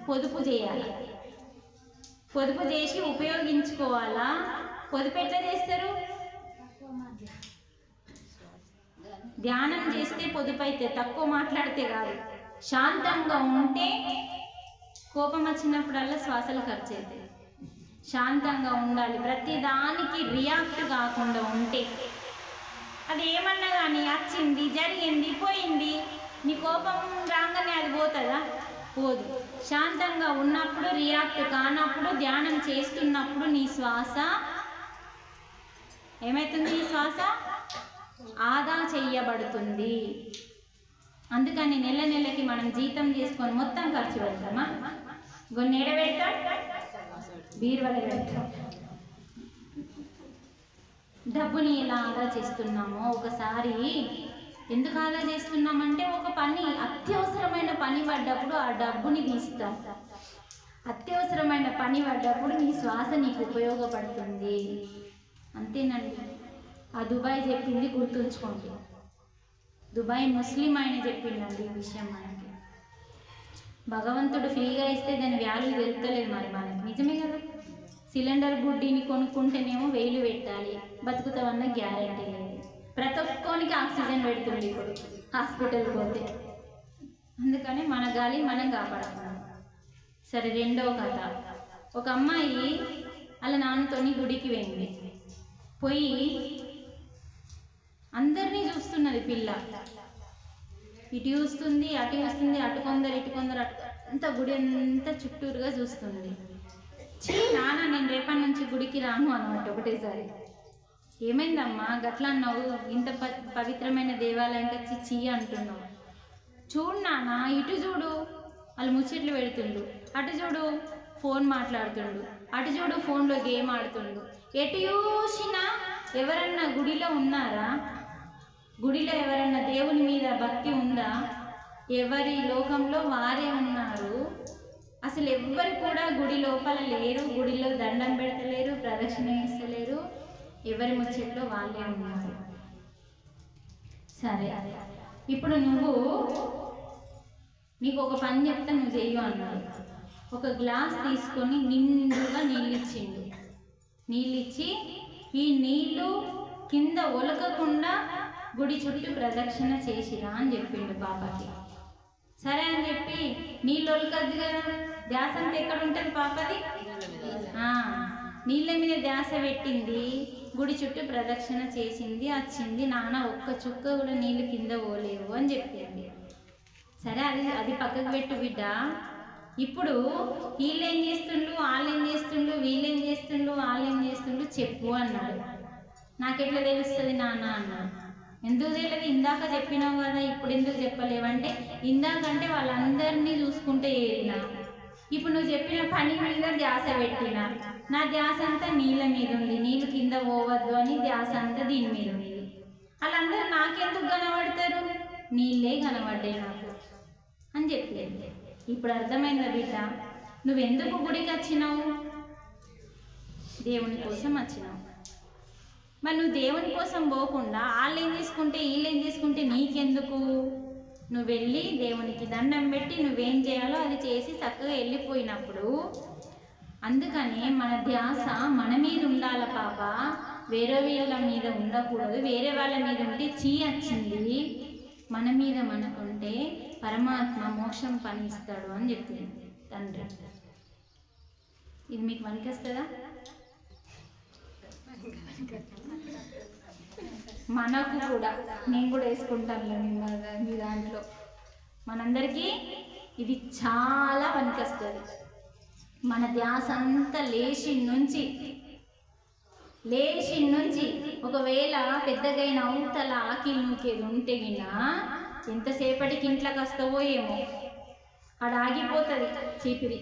పొదుపు చేయాలి. పొదుపు చేసి ఉపయోగించుకోవాలా. పొదుపు ఎట్లా చేస్తారు? ధ్యానం చేస్తే పొదుపు అయితే, తక్కువ మాట్లాడితే కాదు. శాంతంగా ఉంటే కోపం వచ్చినప్పుడల్లా శ్వాసలు ఖర్చు అవుతాయి. శాంతంగా ఉండాలి, ప్రతి దానికి రియాక్ట్ కాకుండా ఉంటే. అది ఏమన్నా కానీ వచ్చింది, జరిగింది, పోయింది, నీ కోపం రాగానే అది పోతుందా? పోదు. శాంతంగా ఉన్నప్పుడు, రియాక్ట్ కానప్పుడు, ధ్యానం చేస్తున్నప్పుడు నీ శ్వాస ఏమవుతుంది? నీ శ్వాస ఆదా చెయ్యబడుతుంది. అందుకని నెలకి మనం జీతం చేసుకొని మొత్తం ఖర్చు పెడతామా? గొన్నెడ పెడతాం, బీరువలో పెడతాం. డబ్బుని ఎలా ఆదా చేస్తున్నామో ఒకసారి ఎందుకు ఆదా చేస్తున్నామంటే, ఒక పని, అత్యవసరమైన పని పడ్డప్పుడు ఆ డబ్బుని తీస్తాం. అత్యవసరమైన పని పడ్డప్పుడు నీ శ్వాస నీకు ఉపయోగపడుతుంది. అంతేనండి. ఆ దుబాయ్ చెప్పింది గుర్తుంచుకోండి. దుబాయ్ ముస్లిం ఆయన చెప్పిండండి ఈ విషయం మనకి. భగవంతుడు ఫ్రీగా ఇస్తే దాని వాల్యూ తెలుస్తలేదు మరి మనకి. నిజమే కదా? సిలిండర్ బుడ్డిని కొనుక్కుంటేనేమో 1000 పెట్టాలి, బతుకుతామన్న గ్యారెంటీ లేదు. ప్రతి ఒక్కరికి ఆక్సిజన్ పెడుతుంది ఇప్పుడు హాస్పిటల్ పోతే. అందుకని మన గాలి మనం కాపాడుతున్నాం. సరే, రెండవ కథ. ఒక అమ్మాయి వాళ్ళ నాన్నతోని గుడికి వెళ్ళింది. పోయి అందరినీ చూస్తున్నది పిల్ల. ఇటు చూస్తుంది, అటు చూస్తుంది, అటు కొందరు, ఇటు కొందరు, అంత గుడి అంతా చుట్టూరుగా చూస్తుంది. నాన్న, నేను రేపటి నుంచి గుడికి రాను అన్నమాట ఒకటేసారి. ఏమైందమ్మా గట్లా అన్నావు? ఇంత పవిత్రమైన దేవాలయం వచ్చి అంటున్నావు. చూడు నాన్న, ఇటు చూడు, వాళ్ళు ముచ్చట్లు పెడుతుండు, అటు చూడు ఫోన్ మాట్లాడుతుండు, అటు చూడు ఫోన్లో గేమ్ ఆడుతుండు. ఎటు చూసినా ఎవరన్నా గుడిలో ఉన్నారా? గుడిలో ఎవరన్నా దేవుని మీద భక్తి ఉందా? ఎవరి లోకంలో వారే ఉన్నారు. అసలు ఎవ్వరు కూడా గుడి లోపల లేరు, గుడిలో దండం పెడతలేరు, ప్రదక్షిణ చేస్తలేరు. ఎవరి ముచ్చట్లో వాళ్ళే ఉన్నారు. సరే, ఇప్పుడు నీకు ఒక పని చెప్తా, నువ్వు చెయ్యు అన్నాడు. ఒక గ్లాస్ తీసుకొని నిండుగా నీళ్ళు ఇచ్చిండు. నీళ్ళిచ్చి, ఈ నీళ్ళు కింద ఒలకకుండా గుడి చుట్టూ ప్రదక్షిణ చేసిరా అని చెప్పిండు పాపకి. సరే అని చెప్పి, నీళ్ళు ఒలకద్దు కదా, ధ్యాస అంతా ఎక్కడ ఉంటుంది పాపది? నీళ్ళ మీద ధ్యాస పెట్టింది, గుడి చుట్టూ ప్రదక్షిణ చేసింది, వచ్చింది. నాన్న ఒక్క చుక్క కూడా నీళ్ళు కింద పోలేవు అని చెప్పింది. సరే, అది పక్కకు పెట్టు బిడ్డ. ఇప్పుడు వీళ్ళేం చేస్తుండ్రు, వాళ్ళేం చేస్తుండ్రు, వీళ్ళేం చేస్తుండ్రు, వాళ్ళేం చేస్తుండ్రు చెప్పు అన్నాడు. నాకెట్లా తెలుస్తుంది నాన్న అన్నాడు. ఎందుకు తెలియదు? ఇందాక చెప్పినావు కదా, ఇప్పుడు ఎందుకు చెప్పలేవంటే, ఇందాకంటే వాళ్ళందరినీ చూసుకుంటే ఏరినా, ఇప్పుడు నువ్వు చెప్పిన పని మీద ధ్యాస పెట్టినా, నా ధ్యాస అంతా నీళ్ళ మీద ఉంది, నీళ్ళు కింద పోవద్దు అని ధ్యాస అంతా దీని మీద ఉంది. వాళ్ళందరూ నాకెందుకు కనబడతారు? నీళ్ళే కనబడ్డాయి నాకు అని చెప్పలేదు. ఇప్పుడు అర్థమైందా బిడ్డ? నువ్వెందుకు గుడికి వచ్చినావు? దేవుని కోసం వచ్చినావు. మరి నువ్వు దేవుని కోసం పోకుండా వాళ్ళు ఏం చేసుకుంటే వీళ్ళు ఏం చేసుకుంటే నీకెందుకు? నువ్వు వెళ్ళి దేవునికి దండం పెట్టి నువ్వేం చేయాలో అది చేసి చక్కగా వెళ్ళిపోయినప్పుడు, అందుకని మన ధ్యాస మన మీద ఉండాల పాప, వేరే వాళ్ళ మీద ఉండకూడదు. వేరే వాళ్ళ మీద ఉంటే చీ వచ్చింది, మన మీద మనకుంటే పరమాత్మ మోక్షం పనిస్తాడు అని చెప్పింది తండ్రి. ఇది మీకు పనికొస్తుందా? మనకు కూడా, నేను కూడా వేసుకుంటాను మీ దాంట్లో, మనందరికీ ఇది చాలా పనికొస్తుంది. మన ధ్యాస అంతా లేచి నుంచి ఒకవేళ పెద్దగైన అవతల ఆకిలి నూకేది ఉంటే గినా ఎంతసేపటికి ఇంట్లోకి వస్తావో ఏమో, ఆడ ఆగిపోతుంది చీపిరి.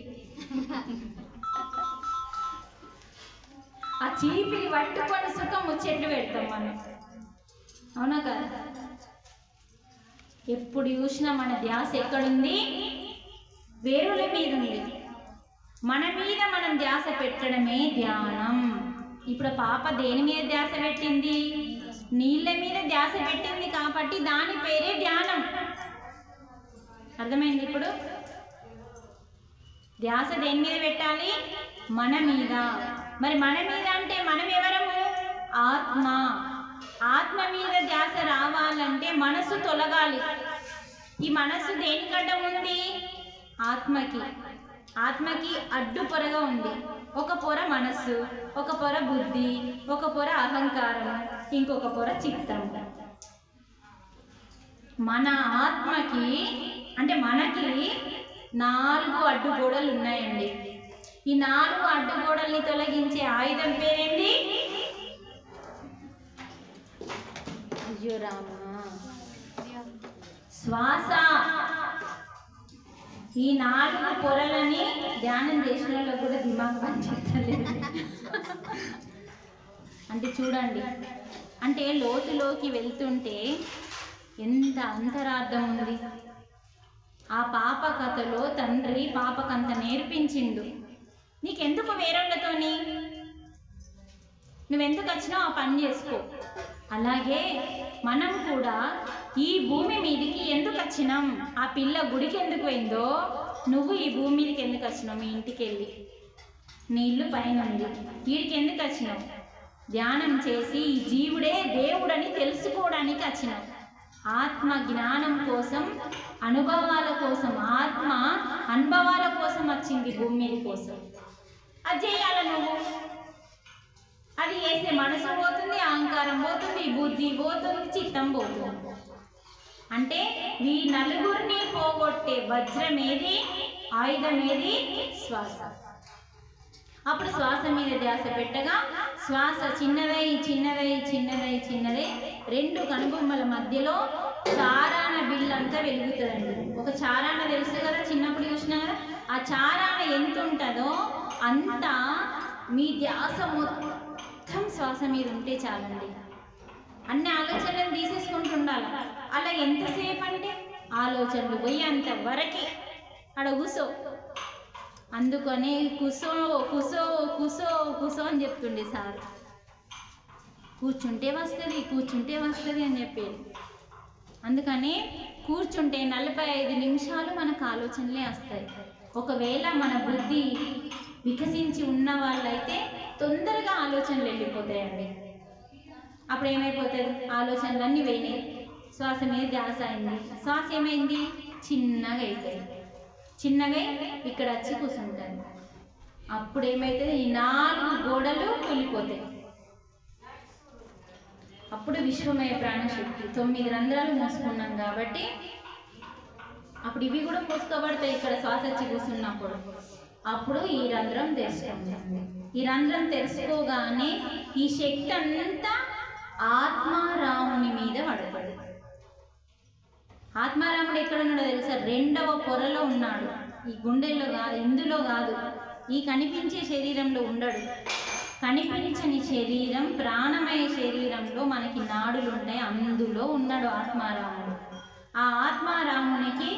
ఆ చీపిరి పట్టుకొని సుఖం ముచ్చట్లు పెడతాం మనం, అవునా కదా? ఎప్పుడు చూసినా మన ధ్యాస ఎక్కడుంది? వేరుల మీద ఉంది. మన మీద మనం ధ్యాస పెట్టడమే ధ్యానం. ఇప్పుడు పాప దేని మీద ధ్యాస పెట్టింది? నీళ్ళ మీద ధ్యాస పెట్టింది కాబట్టి దాని పేరే ధ్యానం. అర్థమైంది? ఇప్పుడు ధ్యాస దేని మీద పెట్టాలి? మన మీద. మరి మన మీద అంటే మనం ఎవరము? ఆత్మ. ఆత్మ మీద ధ్యాస రావాలంటే మనసు తొలగాలి. ఈ మనసు దేనికంట ఉంది? ఆత్మకి అడ్డు పొరగా ఉంది. ఒక పొర మనస్సు, ఒక పొర బుద్ధి, ఒక పొర అహంకారం, ఇంకొక పొర చిత్తం. మన ఆత్మకి అంటే మనకి 4 అడ్డుగోడలు ఉన్నాయండి. ఈ 4 అడ్డుగోడల్ని తొలగించే ఆయుధం పేరేంటి? అయ్యో రామా, శ్వాస. ఈ 4 పొరలని ధ్యానం చేసిన వాళ్ళకు కూడా దిమాగ్ పనిచేస్తలేదు. అంటే చూడండి, అంటే లోతులోకి వెళ్తుంటే ఎంత అంతరార్థం ఉంది. ఆ పాప కథలో తండ్రి పాపకంత నేర్పించిండు. నీకెందుకు వేరేళ్ళతోని, నువ్వెందుకు వచ్చినావు ఆ పని చేసుకో. అలాగే మనం కూడా ఈ భూమి మీదకి ఎందుకు వచ్చినాం? ఆ పిల్ల గుడికి ఎందుకు పోయిందో, నువ్వు ఈ భూమి మీదకి ఎందుకు వచ్చినావు? మీ ఇంటికి వెళ్ళి నీ ఇల్లు పైన ఉంది, వీడికి ఎందుకు వచ్చినావు? ధ్యానం చేసి ఈ జీవుడే దేవుడని తెలుసుకోవడానికి వచ్చినావు. ఆత్మ జ్ఞానం కోసం, అనుభవాల కోసం, ఆత్మ అనుభవాల కోసం వచ్చింది భూమి మీద కోసం. అది చేయాల నువ్వు. అది చేస్తే మనసు పోతుంది, అహంకారం పోతుంది, బుద్ధి పోతుంది, చిత్తం పోతుంది. అంటే ఈ నలుగురిని పోగొట్టే వజ్రం ఏది? ఆయుధం ఏది? శ్వాస. అప్పుడు శ్వాస మీద ధ్యాస పెట్టగా శ్వాస చిన్నదై 2 కనుబొమ్మల మధ్యలో చారాన బిల్లంతా వెలుగుతుందండి. ఒక చారాన తెలుసు కదా, చిన్నప్పుడు చూసినా కదా. ఆ చారాన ఎంత ఉంటుందో అంతా మీ ధ్యాస మొత్తం శ్వాస మీద ఉంటే చాలండి. అన్ని ఆలోచనలు తీసేసుకుంటూ ఉండాలి. అలా ఎంతసేపు అంటే ఆలోచనలు పోయేంత వరకే అక్కడ కూసో. అందుకని కూసో కూసో కూసో కూసో అని చెప్తుండే సార్. కూర్చుంటే వస్తుంది అని చెప్పేది. అందుకని కూర్చుంటే 45 నిమిషాలు మనకు ఆలోచనలే వస్తాయి. ఒకవేళ మన బుద్ధి వికసించి ఉన్న వాళ్ళైతే తొందరగా ఆలోచనలు వెళ్ళిపోతాయండి. అప్పుడు ఏమైపోతుంది? ఆలోచనలన్నీ పోయినాయి, శ్వాస మీద ధ్యాస అయింది. శ్వాస ఏమైంది? చిన్నగా అయిపోయింది. చిన్నగా ఇక్కడ వచ్చి కూర్చుంటాను. అప్పుడు ఏమవుతుంది? ఈ 4 గోడలు కూలిపోతాయి. అప్పుడు విశ్వమయ ప్రాణశక్తి 9 రంధ్రాలు మూసుకున్నాం కాబట్టి అప్పుడు ఇవి కూడా మూసుకోబడతాయి. ఇక్కడ శ్వాస వచ్చి కూర్చున్నప్పుడు అప్పుడు ఈ రంధ్రం తెరుచుకుంటుంది. ఈ రంధ్రం తెరుచుకోగానే ఈ శక్తి అంతా ఆత్మారాముని మీద పడతాడు. ఆత్మారాముడు ఎక్కడ ఉన్నాడో తెలుసా? 2వ పొరలో ఉన్నాడు. ఈ గుండెల్లో కాదు, ఇందులో కాదు, ఈ కనిపించే శరీరంలో ఉండడు. కనిపించని శరీరం, ప్రాణమయ శరీరంలో మనకి నాడులు ఉన్నాయి, అందులో ఉన్నాడు ఆత్మారాముడు. ఆ ఆత్మారామునికి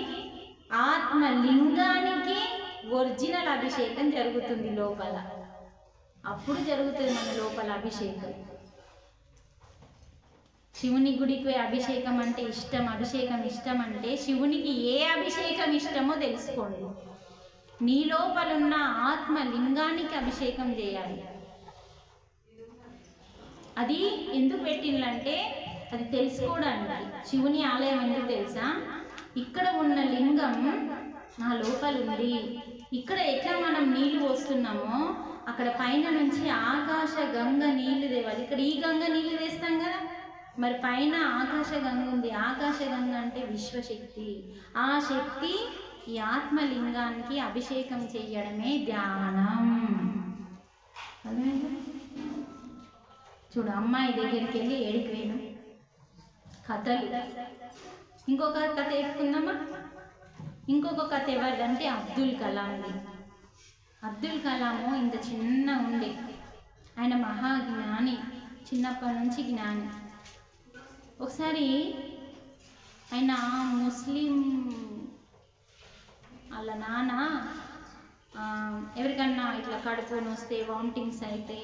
ఆత్మలింగానికి ఒరిజినల్ అభిషేకం జరుగుతుంది లోపల. అప్పుడు జరుగుతుంది మన లోపల అభిషేకం. శివుని గుడికి అభిషేకం అంటే ఇష్టం, అభిషేకం ఇష్టం అంటే శివునికి ఏ అభిషేకం ఇష్టమో తెలుసుకోండి. నీ లోపలున్న ఆత్మలింగానికి అభిషేకం చేయాలి. అది ఎందుకు పెట్టిందంటే అది తెలుసుకోవడానికి. శివుని ఆలయం ఎందుకు తెలుసా? ఇక్కడ ఉన్న లింగం నా లోపల ఉంది. ఇక్కడ ఎట్లా మనం నీళ్లు పోస్తున్నామో అక్కడ పైన నుంచి ఆకాశ గంగ నీళ్లు తేవాలి. ఇక్కడ ఈ గంగ నీళ్లు తెస్తాం కదా, మరి పైన ఆకాశ గంగ ఉంది. ఆకాశ గంగ అంటే విశ్వశక్తి. ఆ శక్తి ఈ ఆత్మలింగానికి అభిషేకం చేయడమే ధ్యానం. చూడు, అమ్మాయి దగ్గరికి వెళ్ళి ఏడికి వేను కథలు. ఇంకొక కథ చెప్పుకుందామా? ఇంకొక కథ ఎవరిదంటే అబ్దుల్ కలాంది. అబ్దుల్ కలాము ఇంత చిన్న ఉండే, ఆయన మహాజ్ఞాని, చిన్నప్పటి నుంచి జ్ఞాని. ఒకసారి ఆయన ముస్లిం వాళ్ళ నాన్న ఎవరికన్నా ఇట్లా కడుపు నొస్తే, వామిటింగ్స్ అయితే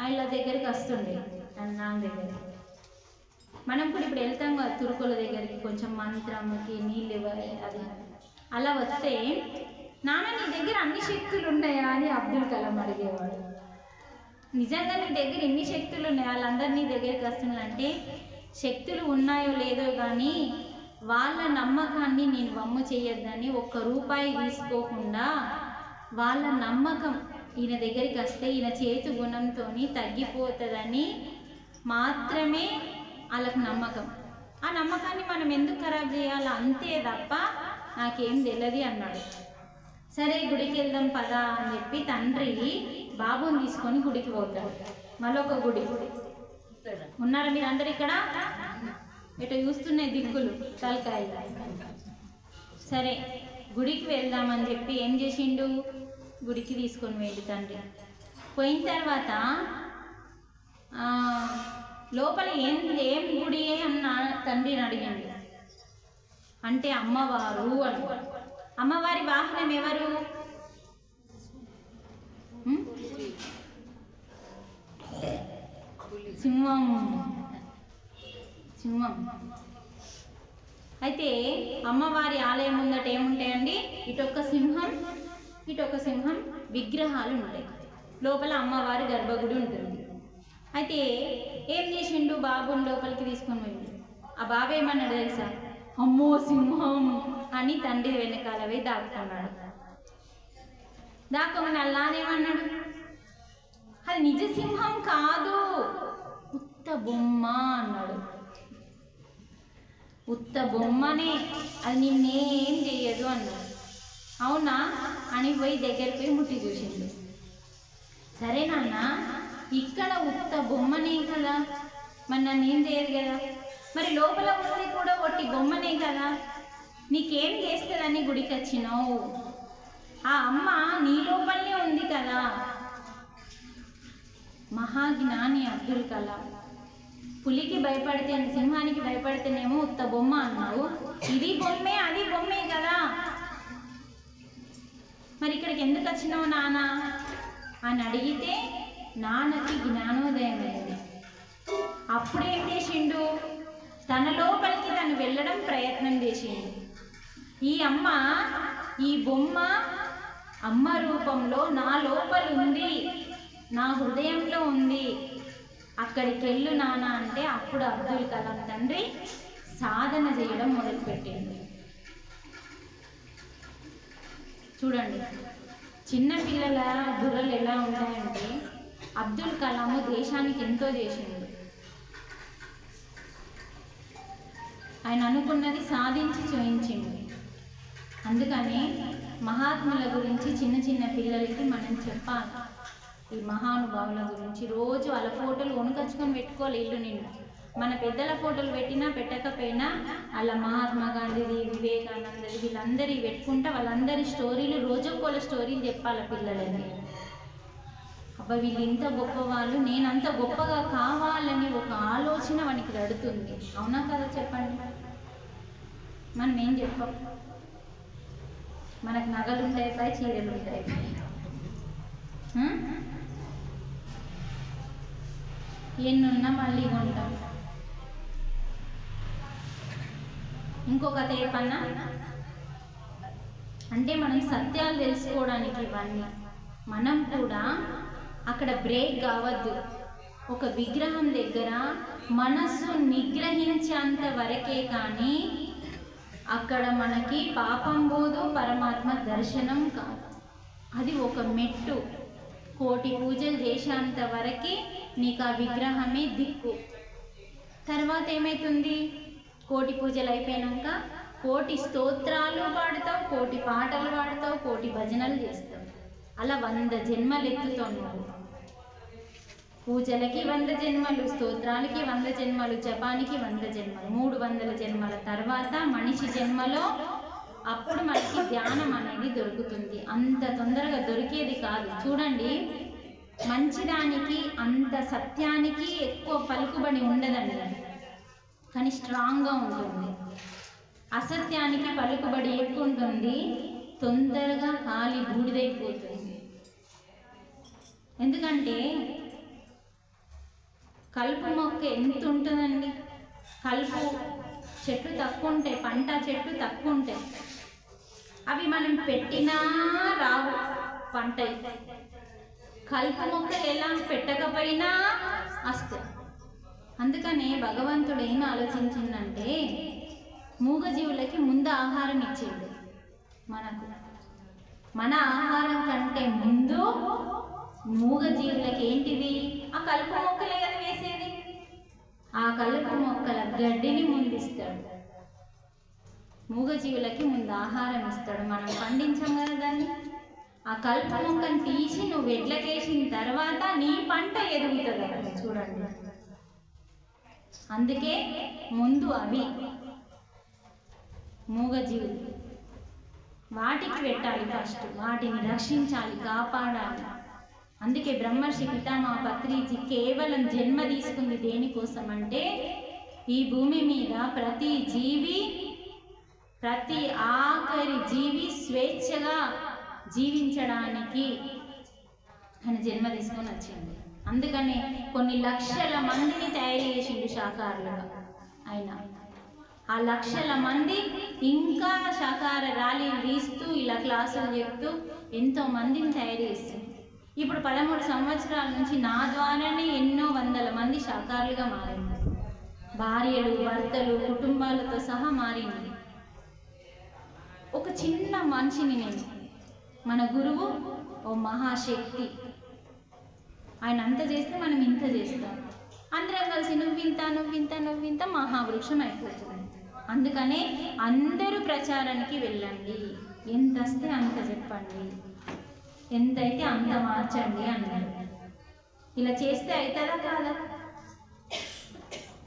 ఆయన దగ్గరికి వస్తుండే. ఆయన నాన్న దగ్గరికి మనం కూడా ఇప్పుడు వెళ్తాం కదా తురుకుల దగ్గరికి, కొంచెం మంత్రంకి నీళ్ళు ఇవ్వాలి అది. అలా వస్తే, నాన్న నీ దగ్గర అన్ని శక్తులు ఉన్నాయా అని అబ్దుల్ కలాం అడిగేవాడు. నిజంగా నీ దగ్గర ఎన్ని శక్తులు ఉన్నాయి, వాళ్ళందరూ నీ దగ్గరికి వస్తున్నారంటే శక్తులు ఉన్నాయో లేదో కానీ వాళ్ళ నమ్మకాన్ని నేను వమ్ము చేయొద్దని, ఒక్క రూపాయి తీసుకోకుండా వాళ్ళ నమ్మకం ఈయన దగ్గరికి వస్తే ఈయన చేతు గుణంతో తగ్గిపోతుందని మాత్రమే వాళ్ళకు నమ్మకం. ఆ నమ్మకాన్ని మనం ఎందుకు ఖరాబ్ చేయాలి, అంతే తప్ప నాకేం తెలియదు అన్నాడు. సరే గుడికి వెళ్దాం పదా అని చెప్పి తండ్రి బాబుని తీసుకొని గుడికి పోతాడు. మరొక గుడి. ఉన్నారా మీరు అందరు ఇక్కడ? ఇటు చూస్తున్నాయి దిక్కులు తలకాయ. సరే గుడికి వెళ్దామని చెప్పి ఏం చేసిండు, గుడికి తీసుకొని వెళ్ళి తండ్రి. పోయిన తర్వాత లోపల ఏం గుడి అన్న తండ్రిని అడిగిండు. అంటే అమ్మవారు అని. అమ్మవారి వాహనం ఎవరు? సింహం. సింహం. అయితే అమ్మవారి ఆలయం ముందట ఏముంటాయండి? ఇటొక్క సింహం, ఇటొక సింహం విగ్రహాలు ఉంటాయి. లోపల అమ్మవారి గర్భగుడి ఉంటుంది. అయితే ఏం చేసిండు, బాబుని లోపలికి తీసుకొని పోయిండు. ఆ బాబు ఏమన్నాడు తెలుసా? అమ్మో సింహం అని తండ్రి వెనకాల పోయి దాక్కున్నాడు. దాక్కోమని అల్లానేమన్నాడు, అది నిజ సింహం కాదు, ఉత్త బొమ్మ అన్నాడు. ఉత్త బొమ్మనే, అది నిన్నేం చెయ్యదు అన్నాడు. అవునా అని పోయి దగ్గరికి పోయి ముట్టి చూసిండు. సరే నాన్న, ఇక్కడ ఉత్త బొమ్మనే కదా, మరి నన్ను ఏం చేయదు కదా, మరి లోపల ఉంది కూడా ఒట్టి బొమ్మనే కదా, నీకేం చేస్తుందని గుడికి వచ్చినావు? ఆ అమ్మ నీ లోపలనే ఉంది కదా. మహాజ్ఞాని అబ్దుల్ కలాం. పులికి భయపడితే, సింహానికి భయపడితేనేమో ఉత్త బొమ్మ అన్నావు, ఇది బొమ్మే అది బొమ్మే కదా, మరి ఇక్కడికి ఎందుకు వచ్చినావు నాన్న అని అడిగితే నాన్నకి జ్ఞానోదయం అయింది. అప్పుడేం చేసిండు, తన లోపలికి తను వెళ్ళడం ప్రయత్నం చేసిండు. ఈ అమ్మ, ఈ బొమ్మ అమ్మ రూపంలో నా లోపల ఉంది, నా హృదయంలో ఉంది, అక్కడికి వెళ్ళు నాన్న అంటే అప్పుడు అబ్దుల్ కలాం తండ్రి సాధన చేయడం మొదలుపెట్టింది. చూడండి, చిన్నపిల్లల బుర్రలు ఎలా ఉంటాయంటే, అబ్దుల్ కలాము దేశానికి ఎంతో చేసిండు. ఆయన అనుకున్నది సాధించి చూయించిండు. అందుకని మహాత్ముల గురించి చిన్న చిన్న పిల్లలకి మనం చెప్పాలి. ఈ మహానుభావుల గురించి రోజు వాళ్ళ ఫోటోలు కొనుకొచ్చుకొని పెట్టుకోవాలి ఇల్లు నిండు. మన పెద్దల ఫోటోలు పెట్టినా పెట్టకపోయినా అలా మహాత్మా గాంధీది, వివేకానందది, వీళ్ళందరి పెట్టుకుంటా వాళ్ళందరి స్టోరీలు రోజుకోల స్టోరీలు చెప్పాలి పిల్లలకి. అబ్బా వీళ్ళు ఇంత గొప్పవాళ్ళు, నేను అంత గొప్పగా కావాలని ఒక ఆలోచన వానికి రడుతుంది. అవునా కదా చెప్పండి? మనం ఏం చెప్పాం, మనకు నగలు ఉంటాయి, పై చీరలు ఉంటాయి, ఎన్నున్నా మళ్ళీ కొంటాం. ఇంకొకత ఏపన్నా అంటే మనం సత్యాలు తెలుసుకోవడానికి ఇవన్నీ. మనం కూడా అక్కడ బ్రేక్ కావద్దు. ఒక విగ్రహం దగ్గర మనస్సు నిగ్రహించేంత వరకే కానీ అక్కడ మనకి పాపం పోదు, పరమాత్మ దర్శనం కాదు. అది ఒక మెట్టు. కోటి పూజలు చేసేంత వరకే నీకు ఆ విగ్రహమే దిక్కు. తర్వాత ఏమవుతుంది? కోటి పూజలు అయిపోయాక కోటి స్తోత్రాలు పాడతావు, కోటి పాటలు పాడతావు, కోటి భజనలు చేస్తావు. అలా 100 జన్మలు ఎత్తుతావు నువ్వు. పూజలకి 100 జన్మలు, స్తోత్రాలకి 100 జన్మలు, జపానికి 100 జన్మలు, 300 జన్మల తర్వాత మనిషి జన్మలో అప్పుడు మనకి ధ్యానం అనేది దొరుకుతుంది. అంత తొందరగా దొరికేది కాదు. చూడండి, మంచిదానికి అంత సత్యానికి ఎక్కువ పలుకుబడి ఉండదండి, కానీ స్ట్రాంగ్గా ఉంటుంది. అసత్యానికి పలుకుబడి ఎక్కువ ఉంటుంది, తొందరగా కాలి బూడిదైపోతుంది. ఎందుకంటే కలుపు మొక్క ఎంత ఉంటుందండి? కలుపు చెట్లు తక్కువ ఉంటాయి, పంట చెట్లు తక్కువ ఉంటాయి, అవి మనం పెట్టినా రావు పంట. కలుపు మొక్కలు ఎలా పెట్టకపోయినా వస్తాయి. అందుకనే భగవంతుడు ఏం ఆలోచించిందంటే మూగజీవులకి ముందు ఆహారం ఇచ్చిండు. మనకు మన ఆహారం కంటే ముందు మూగజీవులకి ఏంటిది? ఆ కలుపు మొక్కలే కదా వేసేది. ఆ కలుపు మొక్కల గడ్డిని ముందు ఇస్తాడు. మూగజీవులకి ముందు ఆహారం ఇస్తాడు. మనం పండించాం కదా దాన్ని. ఆ కలుపు మొక్కను తీసి నువ్వు ఎడ్లకేసిన తర్వాత నీ పంట ఎదుగుతుంది అక్కడ. చూడండి, అందుకే ముందు అవి మూగజీవులు, వాటికి పెట్టాలి ఫస్ట్, వాటిని రక్షించాలి, కాపాడాలి. అందుకే బ్రహ్మర్షి పితామహ పత్రిజీ కేవలం జన్మ తీసుకుంది దేనికోసం అంటే ఈ భూమి మీద ప్రతి జీవి, ప్రతి ఆఖరి జీవి స్వేచ్ఛగా జీవించడానికి ఆయన జన్మ తీసుకొని వచ్చింది. అందుకని కొన్ని లక్షల మందిని తయారు చేసిండు శాకాహారులుగా. ఆయన ఆ లక్షల మంది ఇంకా శాకాహార ర్యాలీలు తీస్తూ ఇలా క్లాసులు చెప్తూ ఎంతో మందిని తయారు చేస్తుంది. ఇప్పుడు 13 సంవత్సరాల నుంచి నా ద్వారానే ఎన్నో వందల మంది శాకాహారులుగా మారింది. భార్యలు, భర్తలు, కుటుంబాలతో సహా మారింది. ఒక చిన్న మనిషిని నేను, మన గురువు ఓ మహాశక్తి, ఆయన అంత చేస్తే మనం ఇంత చేస్తాం. అందరం కలిసి నువ్వింత నువ్వింత నువ్వింత మహావృక్షం అయిపోతుంది. అందుకనే అందరూ ప్రచారానికి వెళ్ళండి, ఎంత వస్తే అంత చెప్పండి, ఎంతైతే అంత మార్చండి అన్నారు. ఇలా చేస్తే అవుతుందా కాదా?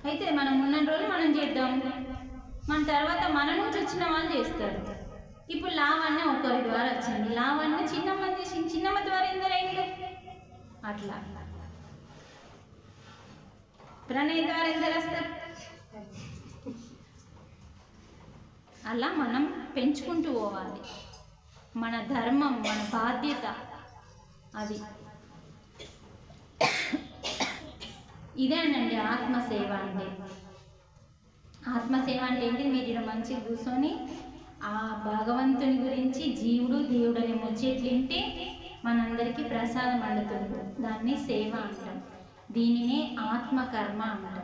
అయితే మనం ఉన్న రోజులు మనం చేద్దాం, మన తర్వాత మన నుంచి వచ్చిన వాళ్ళు చేస్తారు. ఇప్పుడు లావణ్య ఒకరి ద్వారా వచ్చింది, లావణ్య చిన్నమ్మ చేసింది, చిన్నమ్మ ద్వారా ఎందరైంది, అట్లా ప్రణయ్ ద్వారా ఎందరు వస్తారు. అలా మనం పెంచుకుంటూ పోవాలి. మన ధర్మం, మన బాధ్యత అది. ఇదేనండి ఆత్మసేవ అంటే. ఆత్మసేవ అంటే ఏంటి? మీరు ఇక్కడ మంచిగా కూర్చొని ఆ భగవంతుని గురించి జీవుడు దేవుడు అనే ముచ్చట్లింటే మనందరికీ ప్రసాదం అందుతుంది. దాన్ని సేవ అంటాం. దీనినే ఆత్మకర్మ అంటాం.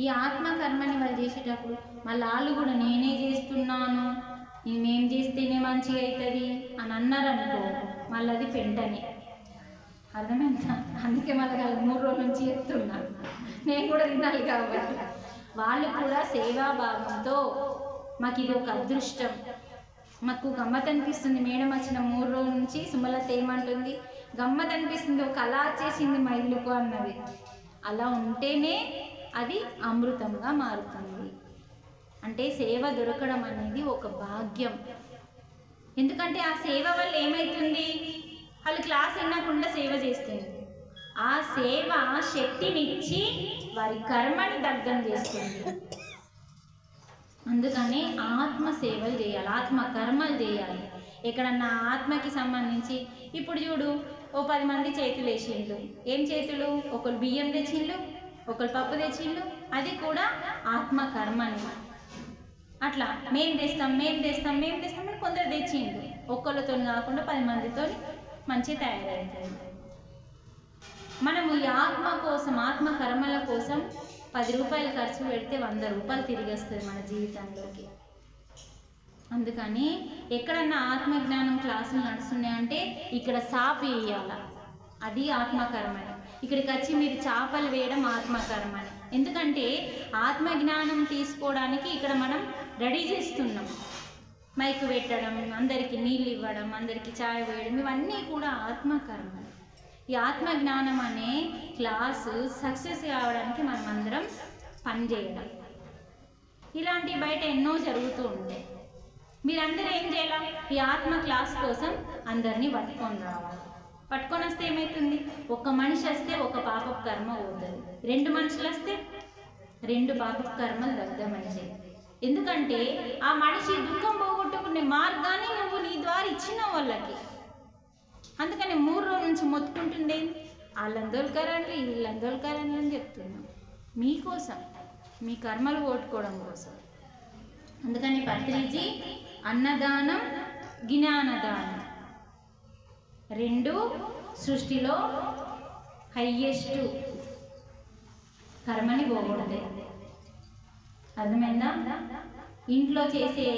ఈ ఆత్మకర్మని వాళ్ళు చేసేటప్పుడు మళ్ళీ వాళ్ళు కూడా నేనే చేస్తున్నాను, మేం చేస్తేనే మంచిగా అవుతుంది అని అన్నారనుకో, మళ్ళీ అది పెంటనే. అర్థమైందా? అందుకే మళ్ళీ 3 రోజుల నుంచి చెప్తున్నాను, నేను కూడా తినాలి కాబట్టి. వాళ్ళు కూడా సేవాభావంతో మాకు ఇది ఒక అదృష్టం, మాకు గమ్మత్ అనిపిస్తుంది. మేడం వచ్చిన 3 రోజుల నుంచి సుమలత ఏమంటుంది, గమ్మత్ అనిపిస్తుంది, ఒక కళ వచ్చేసింది మా ఇల్లుకు అన్నది. అలా ఉంటేనే అది అమృతంగా మారుతుంది. అంటే సేవ దొరకడం అనేది ఒక భాగ్యం. ఎందుకంటే ఆ సేవ వల్ల ఏమవుతుంది? వాళ్ళు క్లాస్ వినకుండా సేవ చేస్తుంది. ఆ సేవ శక్తినిచ్చి వారి కర్మని దగ్ధం చేస్తుంది. అందుకని ఆత్మ సేవలు చేయాలి, ఆత్మ కర్మలు చేయాలి. ఎక్కడన్నా ఆత్మకి సంబంధించి ఇప్పుడు చూడు, ఓ 10 మంది చేతులు వేసిండ్రు. ఏం చేతులు? ఒకరు బియ్యం తెచ్చిండ్రు, ఒకరు పప్పు తెచ్చిండ్రు, అది కూడా ఆత్మ కర్మని. అట్లా మేము తెస్తాం అని కొందరు తెచ్చిండ్రు. ఒక్కళ్ళతో కాకుండా 10 మందితో మంచిగా తయారవుతుంది. మనము ఈ ఆత్మ కోసం, ఆత్మ కర్మల కోసం 10 రూపాయలు ఖర్చు పెడితే 100 రూపాయలు తిరిగి వస్తుంది మన జీవితంలోకి. అందుకని ఎక్కడన్నా ఆత్మజ్ఞానం క్లాసులు నడుస్తున్నాయంటే ఇక్కడ సాపు వేయాల, అది ఆత్మకర్మని. ఇక్కడికి వచ్చి మీరు చేపలు వేయడం ఆత్మకర్మని. ఎందుకంటే ఆత్మజ్ఞానం తీసుకోవడానికి ఇక్కడ మనం రెడీ చేస్తున్నాం. మైకు పెట్టడం, అందరికీ నీళ్ళు ఇవ్వడం, అందరికీ ఛాయ్ వేయడం, ఇవన్నీ కూడా ఆత్మకర్మ. ఈ ఆత్మజ్ఞానం అనే క్లాసు సక్సెస్ కావడానికి మనం అందరం పనిచేయడం. ఇలాంటి బయట ఎన్నో జరుగుతూ ఉంటాయి. మీరందరూ ఏం చేయాలి? ఈ ఆత్మ క్లాస్ కోసం అందరినీ పట్టుకొని రావాలి. పట్టుకొని వస్తే ఏమవుతుంది? ఒక మనిషి వస్తే ఒక పాపపు కర్మ పోతుంది, 2 మనుషులు వస్తే 2 పాపపు కర్మలు దగ్ధమైంది. ఎందుకంటే ఆ మనిషి దుఃఖం పోగొట్టుకునే మార్గాన్ని నువ్వు నీ ద్వారా ఇచ్చిన వాళ్ళకి. అందుకని 3 రోజుల నుంచి మొత్తుకుంటుండే వాళ్ళని దొరకరండి, వీళ్ళని దొరకరండి అని చెప్తున్నాం, మీకోసం, మీ కర్మలు ఓట్టుకోవడం కోసం. అందుకని పత్రిజీ అన్నదానం, జ్ఞానదానం 2 సృష్టిలో హైయెస్ట్ కర్మని పోగొడతాయి. అర్థమైందా? ఇంట్లో చేసే,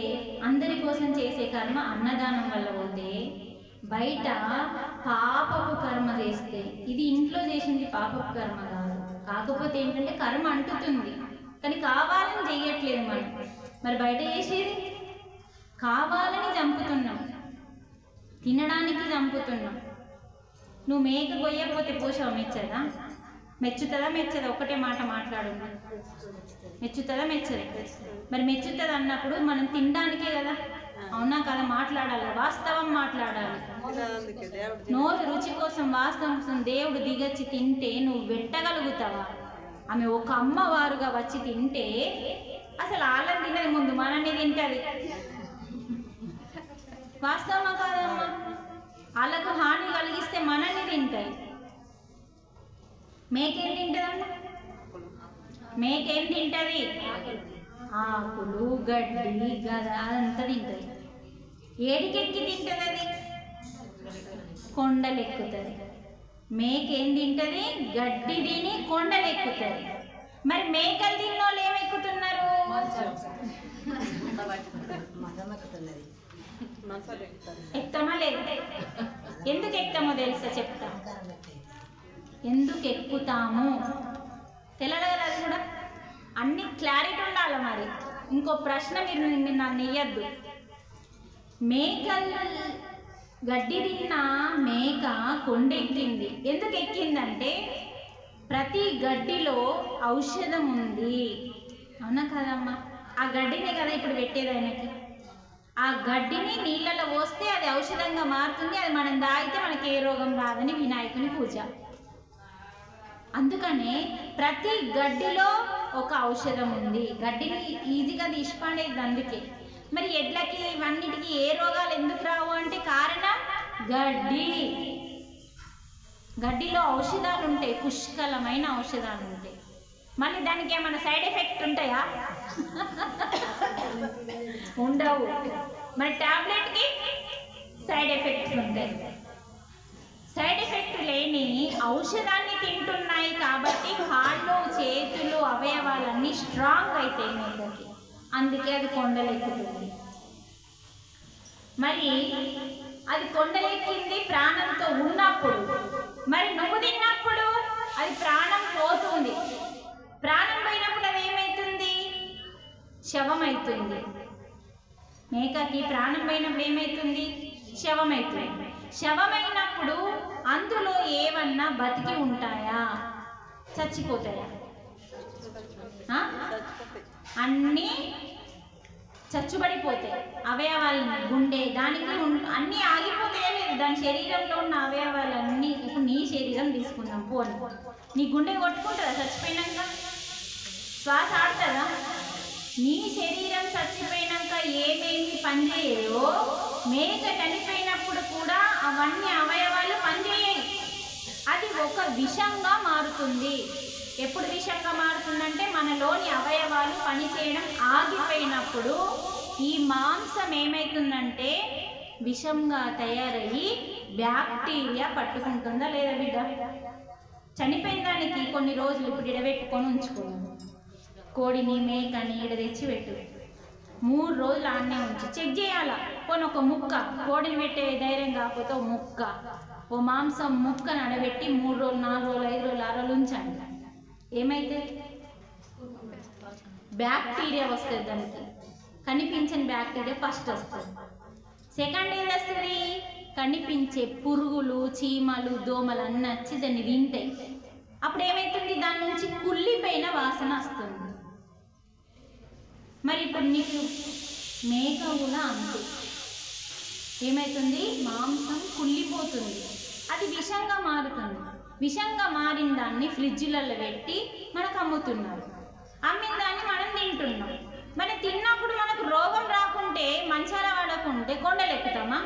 అందరి కోసం చేసే కర్మ అన్నదానం వల్ల పోతే, బయట పాపపు కర్మ చేస్తే, ఇది ఇంట్లో చేసింది పాపపు కర్మ కాదు. కాకపోతే ఏంటంటే కర్మ అంటుతుంది, కానీ కావాలని చెయ్యట్లేదు మనం. మరి బయట చేసేది కావాలని చంపుతున్నాం, తినడానికి చంపుతున్నాం. నువ్వు మేక కొయ్యకపోతే పోషవ మెచ్చదా? మెచ్చుతుందా మెచ్చదా? ఒకటే మాట మాట్లాడు, మెచ్చుతుందా మెచ్చదా? మరి మెచ్చుతుంది అన్నప్పుడు మనం తినడానికే కదా, అవునా కదా? మాట్లాడాలి, వాస్తవం మాట్లాడాలి. నోరు రుచి కోసం, వాస్తవం కోసం దేవుడు దిగచ్చి తింటే నువ్వు పెట్టగలుగుతావా? ఆమె ఒక అమ్మవారుగా వచ్చి తింటే అసలు వాళ్ళని తినది ముందు మనల్ని తింటది. వాస్తవమా కాదమ్మా? వాళ్ళకు హాని కలిగిస్తే మనల్ని తింటాయి. మేకేం తింటదమ్మా? మేకేం తింటది? ఆకులు, గడ్డి, గద అదంతా తింటది. ఏడికెక్కి తింటది? అది కొండలెక్కుతుంది. మేకేం తింటది? గడ్డి తిని కొండలెక్కుతుంది. మరి మేకలు తిన్నోళ్ళు ఏమెక్కుతున్నారు? ఎక్కుతామా లేదు? ఎందుకు ఎక్కుతామో తెలుసా? చెప్తా ఎందుకు ఎక్కుతాము, తెలియదు కదా? అది కూడా అన్ని క్లారిటీ ఉండాలి. మరి ఇంకో ప్రశ్న మీరు నన్ను ఇయ్యద్దు. మేకలు గడ్డి తిన్న మేక కొండెక్కింది. ఎందుకు ఎక్కిందంటే ప్రతి గడ్డిలో ఔషధం ఉంది, అవునా కదమ్మా? ఆ గడ్డినే కదా ఇప్పుడు పెట్టేది ఆయనకి. ఆ గడ్డిని నీళ్ళలో పోస్తే అది ఔషధంగా మారుతుంది, అది మనం తాగితే మనకి ఏ రోగం రాదని వినాయకుని పూజ. అందుకనే ప్రతి గడ్డిలో ఒక ఔషధం ఉంది. గడ్డిని ఈజీగా తీసిపడేది అందుకే. మరి ఎడ్లకి ఇవన్నిటికీ ఏ రోగాలు ఎందుకు రావు అంటే కారణం గడ్డి. గడ్డిలో ఔషధాలు ఉంటాయి, పుష్కలమైన ఔషధాలు ఉంటాయి. మళ్ళీ దానికి ఏమైనా సైడ్ ఎఫెక్ట్ ఉంటాయా? ఉండవు. మరి టాబ్లెట్కి సైడ్ ఎఫెక్ట్స్ ఉంటాయి. సైడ్ ఎఫెక్ట్ లేని ఔషధాన్ని తింటున్నాయి కాబట్టి కాళ్ళు, చేతులు, అవయవాలన్నీ స్ట్రాంగ్ అవుతాయి మేకకి. అందుకే అది కొండలెక్కుతుంది. మరి అది కొండలెక్కింది ప్రాణంతో ఉన్నప్పుడు. మరి నువ్వు తిన్నప్పుడు అది ప్రాణం పోతుంది. ప్రాణం పోయినప్పుడు అది ఏమవుతుంది? శవమవుతుంది. మేకకి ప్రాణం పోయినప్పుడు ఏమవుతుంది? శవమవుతుంది. శవమైనప్పుడు అందులో ఏమన్నా బతికి ఉంటాయా? చచ్చిపోతాయా? అన్నీ చచ్చుబడిపోతాయి. అవయవాలని, గుండె, దానికి అన్నీ ఆగిపోతాయా లేదు? దాని శరీరంలో ఉన్న అవయవాలన్నీ. ఇప్పుడు నీ శరీరం తీసుకుందాం, పోనీ నీ గుండె కొట్టుకుంటుందా చచ్చిపోయినాక? శ్వాస ఆడుతుందా? నీ శరీరం చచ్చిపోయినాక ఏమేమి పనిచేయదో మేక చనిపోయినప్పుడు కూడా అవన్నీ అవయవాలు పనిచేయాలి. అది ఒక విషంగా మారుతుంది. ఎప్పుడు విషంగా మారుతుందంటే మనలోని అవయవాలు పనిచేయడం ఆగిపోయినప్పుడు ఈ మాంసం ఏమవుతుందంటే విషంగా తయారయ్యి బ్యాక్టీరియా పట్టుకుంటుందా లేదా బిడ్డ? చనిపోయిన దానికి కొన్ని రోజులు ఇప్పుడు ఇడబెట్టుకొని ఉంచుకున్నాం. కోడిని మేకని ఇడ తెచ్చి పెట్టు, 3 రోజులు ఆడనే ఉంచి చెక్ చేయాలా. కొన్ని ఒక ముక్క కోడిని పెట్టే ధైర్యం కాకపోతే ఓ ముక్క, ఓ మాంసం ముక్కను అడబెట్టి 3 రోజులు 4 రోజులు 5 రోజులు 6 రోజులు ఉంచండి. ఏమైతే బ్యాక్టీరియా వస్తుంది, దానికి కనిపించని బ్యాక్టీరియా ఫస్ట్ వస్తుంది. సెకండ్ ఏది వస్తుంది, కనిపించే పురుగులు చీమలు దోమలు అన్నీ వచ్చి దాన్ని తింటాయి. అప్పుడు ఏమవుతుంది, దాని నుంచి కుళ్ళిపోయిన వాసన వస్తుంది. మరి ఇప్పుడు నీకు మేక కూడా అంతే, ఏమవుతుంది, మాంసం కుళ్ళిపోతుంది, అది విషంగా మారుతుంది. విషంగా మారిన దాన్ని ఫ్రిడ్జ్లలో పెట్టి మనకు అమ్ముతున్నారు. అమ్మిన దాన్ని మనం తింటున్నాం. మరి తిన్నప్పుడు మనకు రోగం రాకుంటే మంచాల పడకుంటే కొండలు ఎక్కుతామా?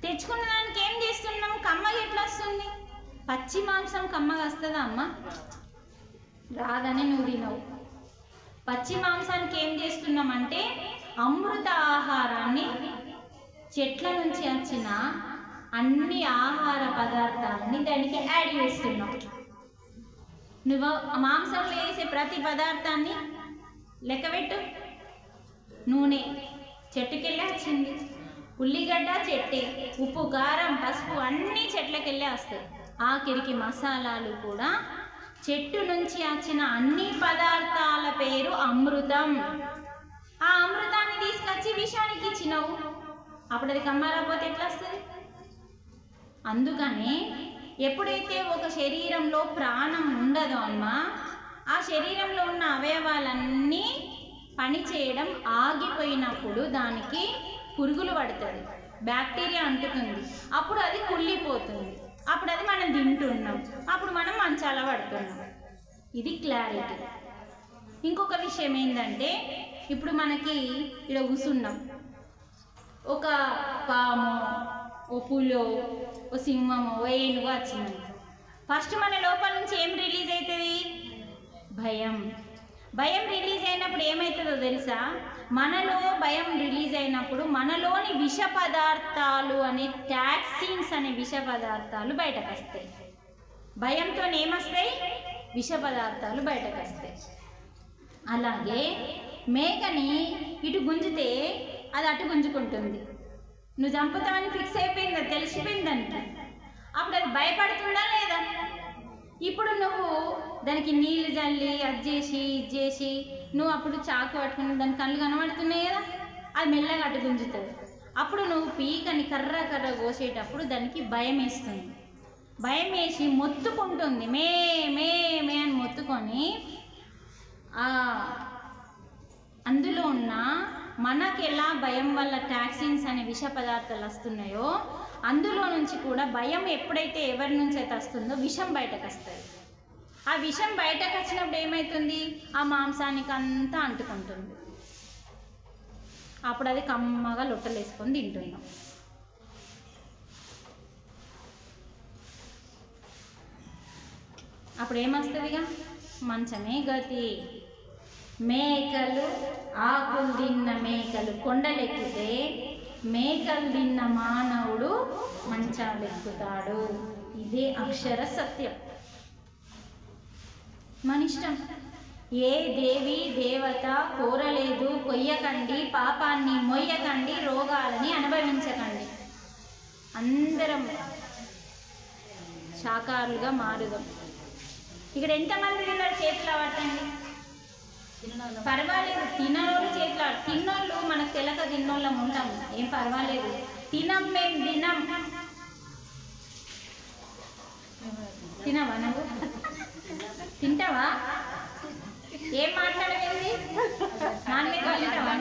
తెచ్చుకున్న దానికి ఏం చేస్తున్నాం, కమ్మగా ఎట్లా వస్తుంది? పచ్చి మాంసం కమ్మగా వస్తుందా అమ్మ? రాదని నువ్వు తినవు. పచ్చి మాంసానికి ఏం చేస్తున్నామంటే అమృత ఆహారాన్ని, చెట్ల నుంచి వచ్చిన అన్ని ఆహార పదార్థాలని దానికి యాడ్ చేస్తున్నాం. నువ్వు మాంసంలో వేసే ప్రతి పదార్థాన్ని లెక్కబెట్టు. నూనె చెట్టుకెళ్ళే వచ్చింది, ఉల్లిగడ్డ చెట్టే, ఉప్పు కారం పసుపు అన్నీ చెట్లకెళ్ళే వస్తాయి. ఆఖరికి మసాలాలు కూడా చెట్టు నుంచి వచ్చిన అన్ని పదార్థాల పేరు అమృతం. ఆ అమృతాన్ని తీసుకొచ్చి విషానికి ఇచ్చినావు, అప్పుడు అది కమ్మారాపోతే ఎట్లా వస్తుంది? అందుకని ఎప్పుడైతే ఒక శరీరంలో ప్రాణం ఉండదో అమ్మ, ఆ శరీరంలో ఉన్న అవయవాలన్నీ పని చేయడం ఆగిపోయినప్పుడు దానికి పురుగులు పడుతుంది, బ్యాక్టీరియా అంటుతుంది, అప్పుడు అది కుళ్ళిపోతుంది, అప్పుడు అది మనం తింటున్నాం, అప్పుడు మనం మంచాల పడుతున్నాం. ఇది క్లారిటీ. ఇంకొక విషయం ఏంటంటే, ఇప్పుడు మనకి ఇక్కడ కూర్చున్నాం, ఒక పాము ఓ పులో ఓ సింహమో ఓ ఏనుగో వచ్చింది. ఫస్ట్ మన లోపల నుంచి ఏం రిలీజ్ అవుతుంది? భయం. భయం రిలీజ్ అయినప్పుడు ఏమవుతుందో తెలుసా? మనలో భయం రిలీజ్ అయినప్పుడు మనలోని విష పదార్థాలు అనే టాక్సిన్స్ అనే విష పదార్థాలు బయటకు వస్తాయి. భయంతో ఏమొస్తాయి? విష పదార్థాలు బయటకు వస్తాయి. అలాగే మేకని ఇటు గుంజితే అది అటు గుంజుకుంటుంది. నువ్వు చంపుతావని ఫిక్స్ అయిపోయిందా, తెలిసిపోయింది దానికి. అప్పుడు అది భయపడుతుందా లేదా? ఇప్పుడు నువ్వు దానికి నీళ్ళు జల్లి అది చేసి ఇది చేసి నువ్వు అప్పుడు చాకు పట్టుకుని దాని కళ్ళు కనబడుతున్నాయి కదా, అది మెల్లగా అటు గుంజుతుంది. అప్పుడు నువ్వు పీకని కర్ర కర్ర కోసేటప్పుడు దానికి భయం వేస్తుంది. భయం వేసి మొత్తుకుంటుంది, మే మే మే అని మొత్తుకొని అందులో ఉన్న మనకి ఎలా భయం వల్ల టాక్సిన్స్ అనే విష పదార్థాలు వస్తున్నాయో అందులో నుంచి కూడా భయం ఎప్పుడైతే ఎవరి నుంచి అయితే వస్తుందో విషం బయటకు వస్తుంది. ఆ విషం బయటకు వచ్చినప్పుడు ఏమవుతుంది? ఆ మాంసానికి అంతా అంటుకుంటుంది. అప్పుడు అది కమ్మగా లొట్టలు వేసుకొని తింటున్నాం. అప్పుడు ఏమొస్తుందిగా? మంచమే గతి. మేకలు ఆకులు తిన్న మేకలు కొండలెక్కితే మేకలు తిన్న మానవుడు మంచాలెక్కుతాడు. ఇదే అక్షర సత్యం. మన ఇష్టం. ఏ దేవి దేవత కోరలేదు కొయ్యకండి, పాపాన్ని మొయ్యకండి, రోగాలని అనుభవించకండి. అందరం శాకాహారులుగా మారుదాం. ఇక్కడ ఎంతమంది తిన్నారు? చేతిలో పట్టండి. పర్వాలేదు, తినోళ్ళు చేతిలో, తిన్నోళ్ళు మనకు తెలక తిన్నోళ్ళం ఉంటాం, ఏం పర్వాలేదు. తినం, మేము తినం. తినవా నువ్వు? తింటావా? ఏం మాట్లాడవేంది? నాన్ వెజ్ తింటావా?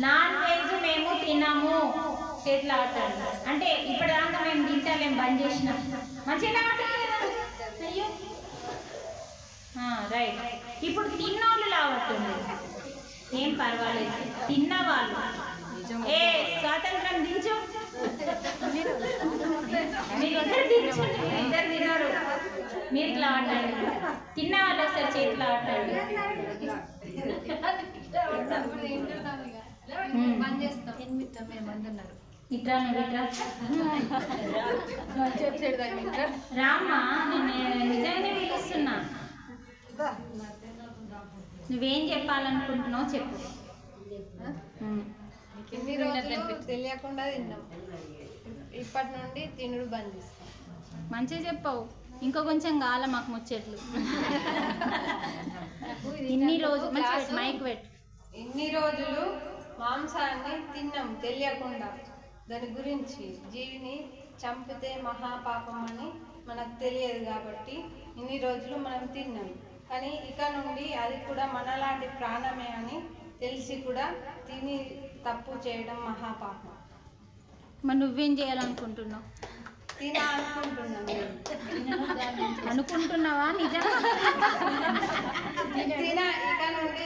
నాన్ వెజ్ మేము తినము. చేతిలో ఆటండి అంటే ఇప్పటిదాకా మేము తింటాం, బంద్ చేసినాం. మంచిగా మాట్లాడలేదు. అయ్యో రైట్. ఇప్పుడు తిన్నోళ్ళు లావట్టుంది, ఏం పర్వాలేదు. తిన్నవాళ్ళు ఏ స్వాతంత్రం దించు, మీరిద్దరు దించండి. మీరిద్దరు తిన్నారు, మీరు ఇట్లా ఆటండి. తిన్న వాళ్ళు ఒకసారి చేతిలో ఆటండి. ఇట్రా నువ్వు ఇట్రా రామ్మా, నేను నిజంగానే పిలుస్తున్నా. నువ్వేం చెప్పాలనుకుంటున్నావు చెప్పు. ఇన్ని రోజులు తెలియకుండా తిన్నాం, ఇప్పటి నుండి తినుడు బంద్ చేస్తాం. మంచిగా చెప్పావు, ఇంకా కొంచెం కాల మాకు ముచ్చట్లు. ఇన్ని రోజులు మైక్ పెట్టు. ఇన్ని రోజులు మాంసాన్ని తిన్నాం తెలియకుండా, దాని గురించి జీవిని చంపితే మహాపాపం అని మనకు తెలియదు కాబట్టి ఇన్ని రోజులు మనం తిన్నాం. కానీ ఇక నుండి అది కూడా మనలాంటి ప్రాణమే అని తెలిసి కూడా తిని తప్పు చేయడం మహాపాపం. మరి నువ్వేం చేయాలనుకుంటున్నావు? అనుకుంటున్నావా నిజంగా? ఇక నుండి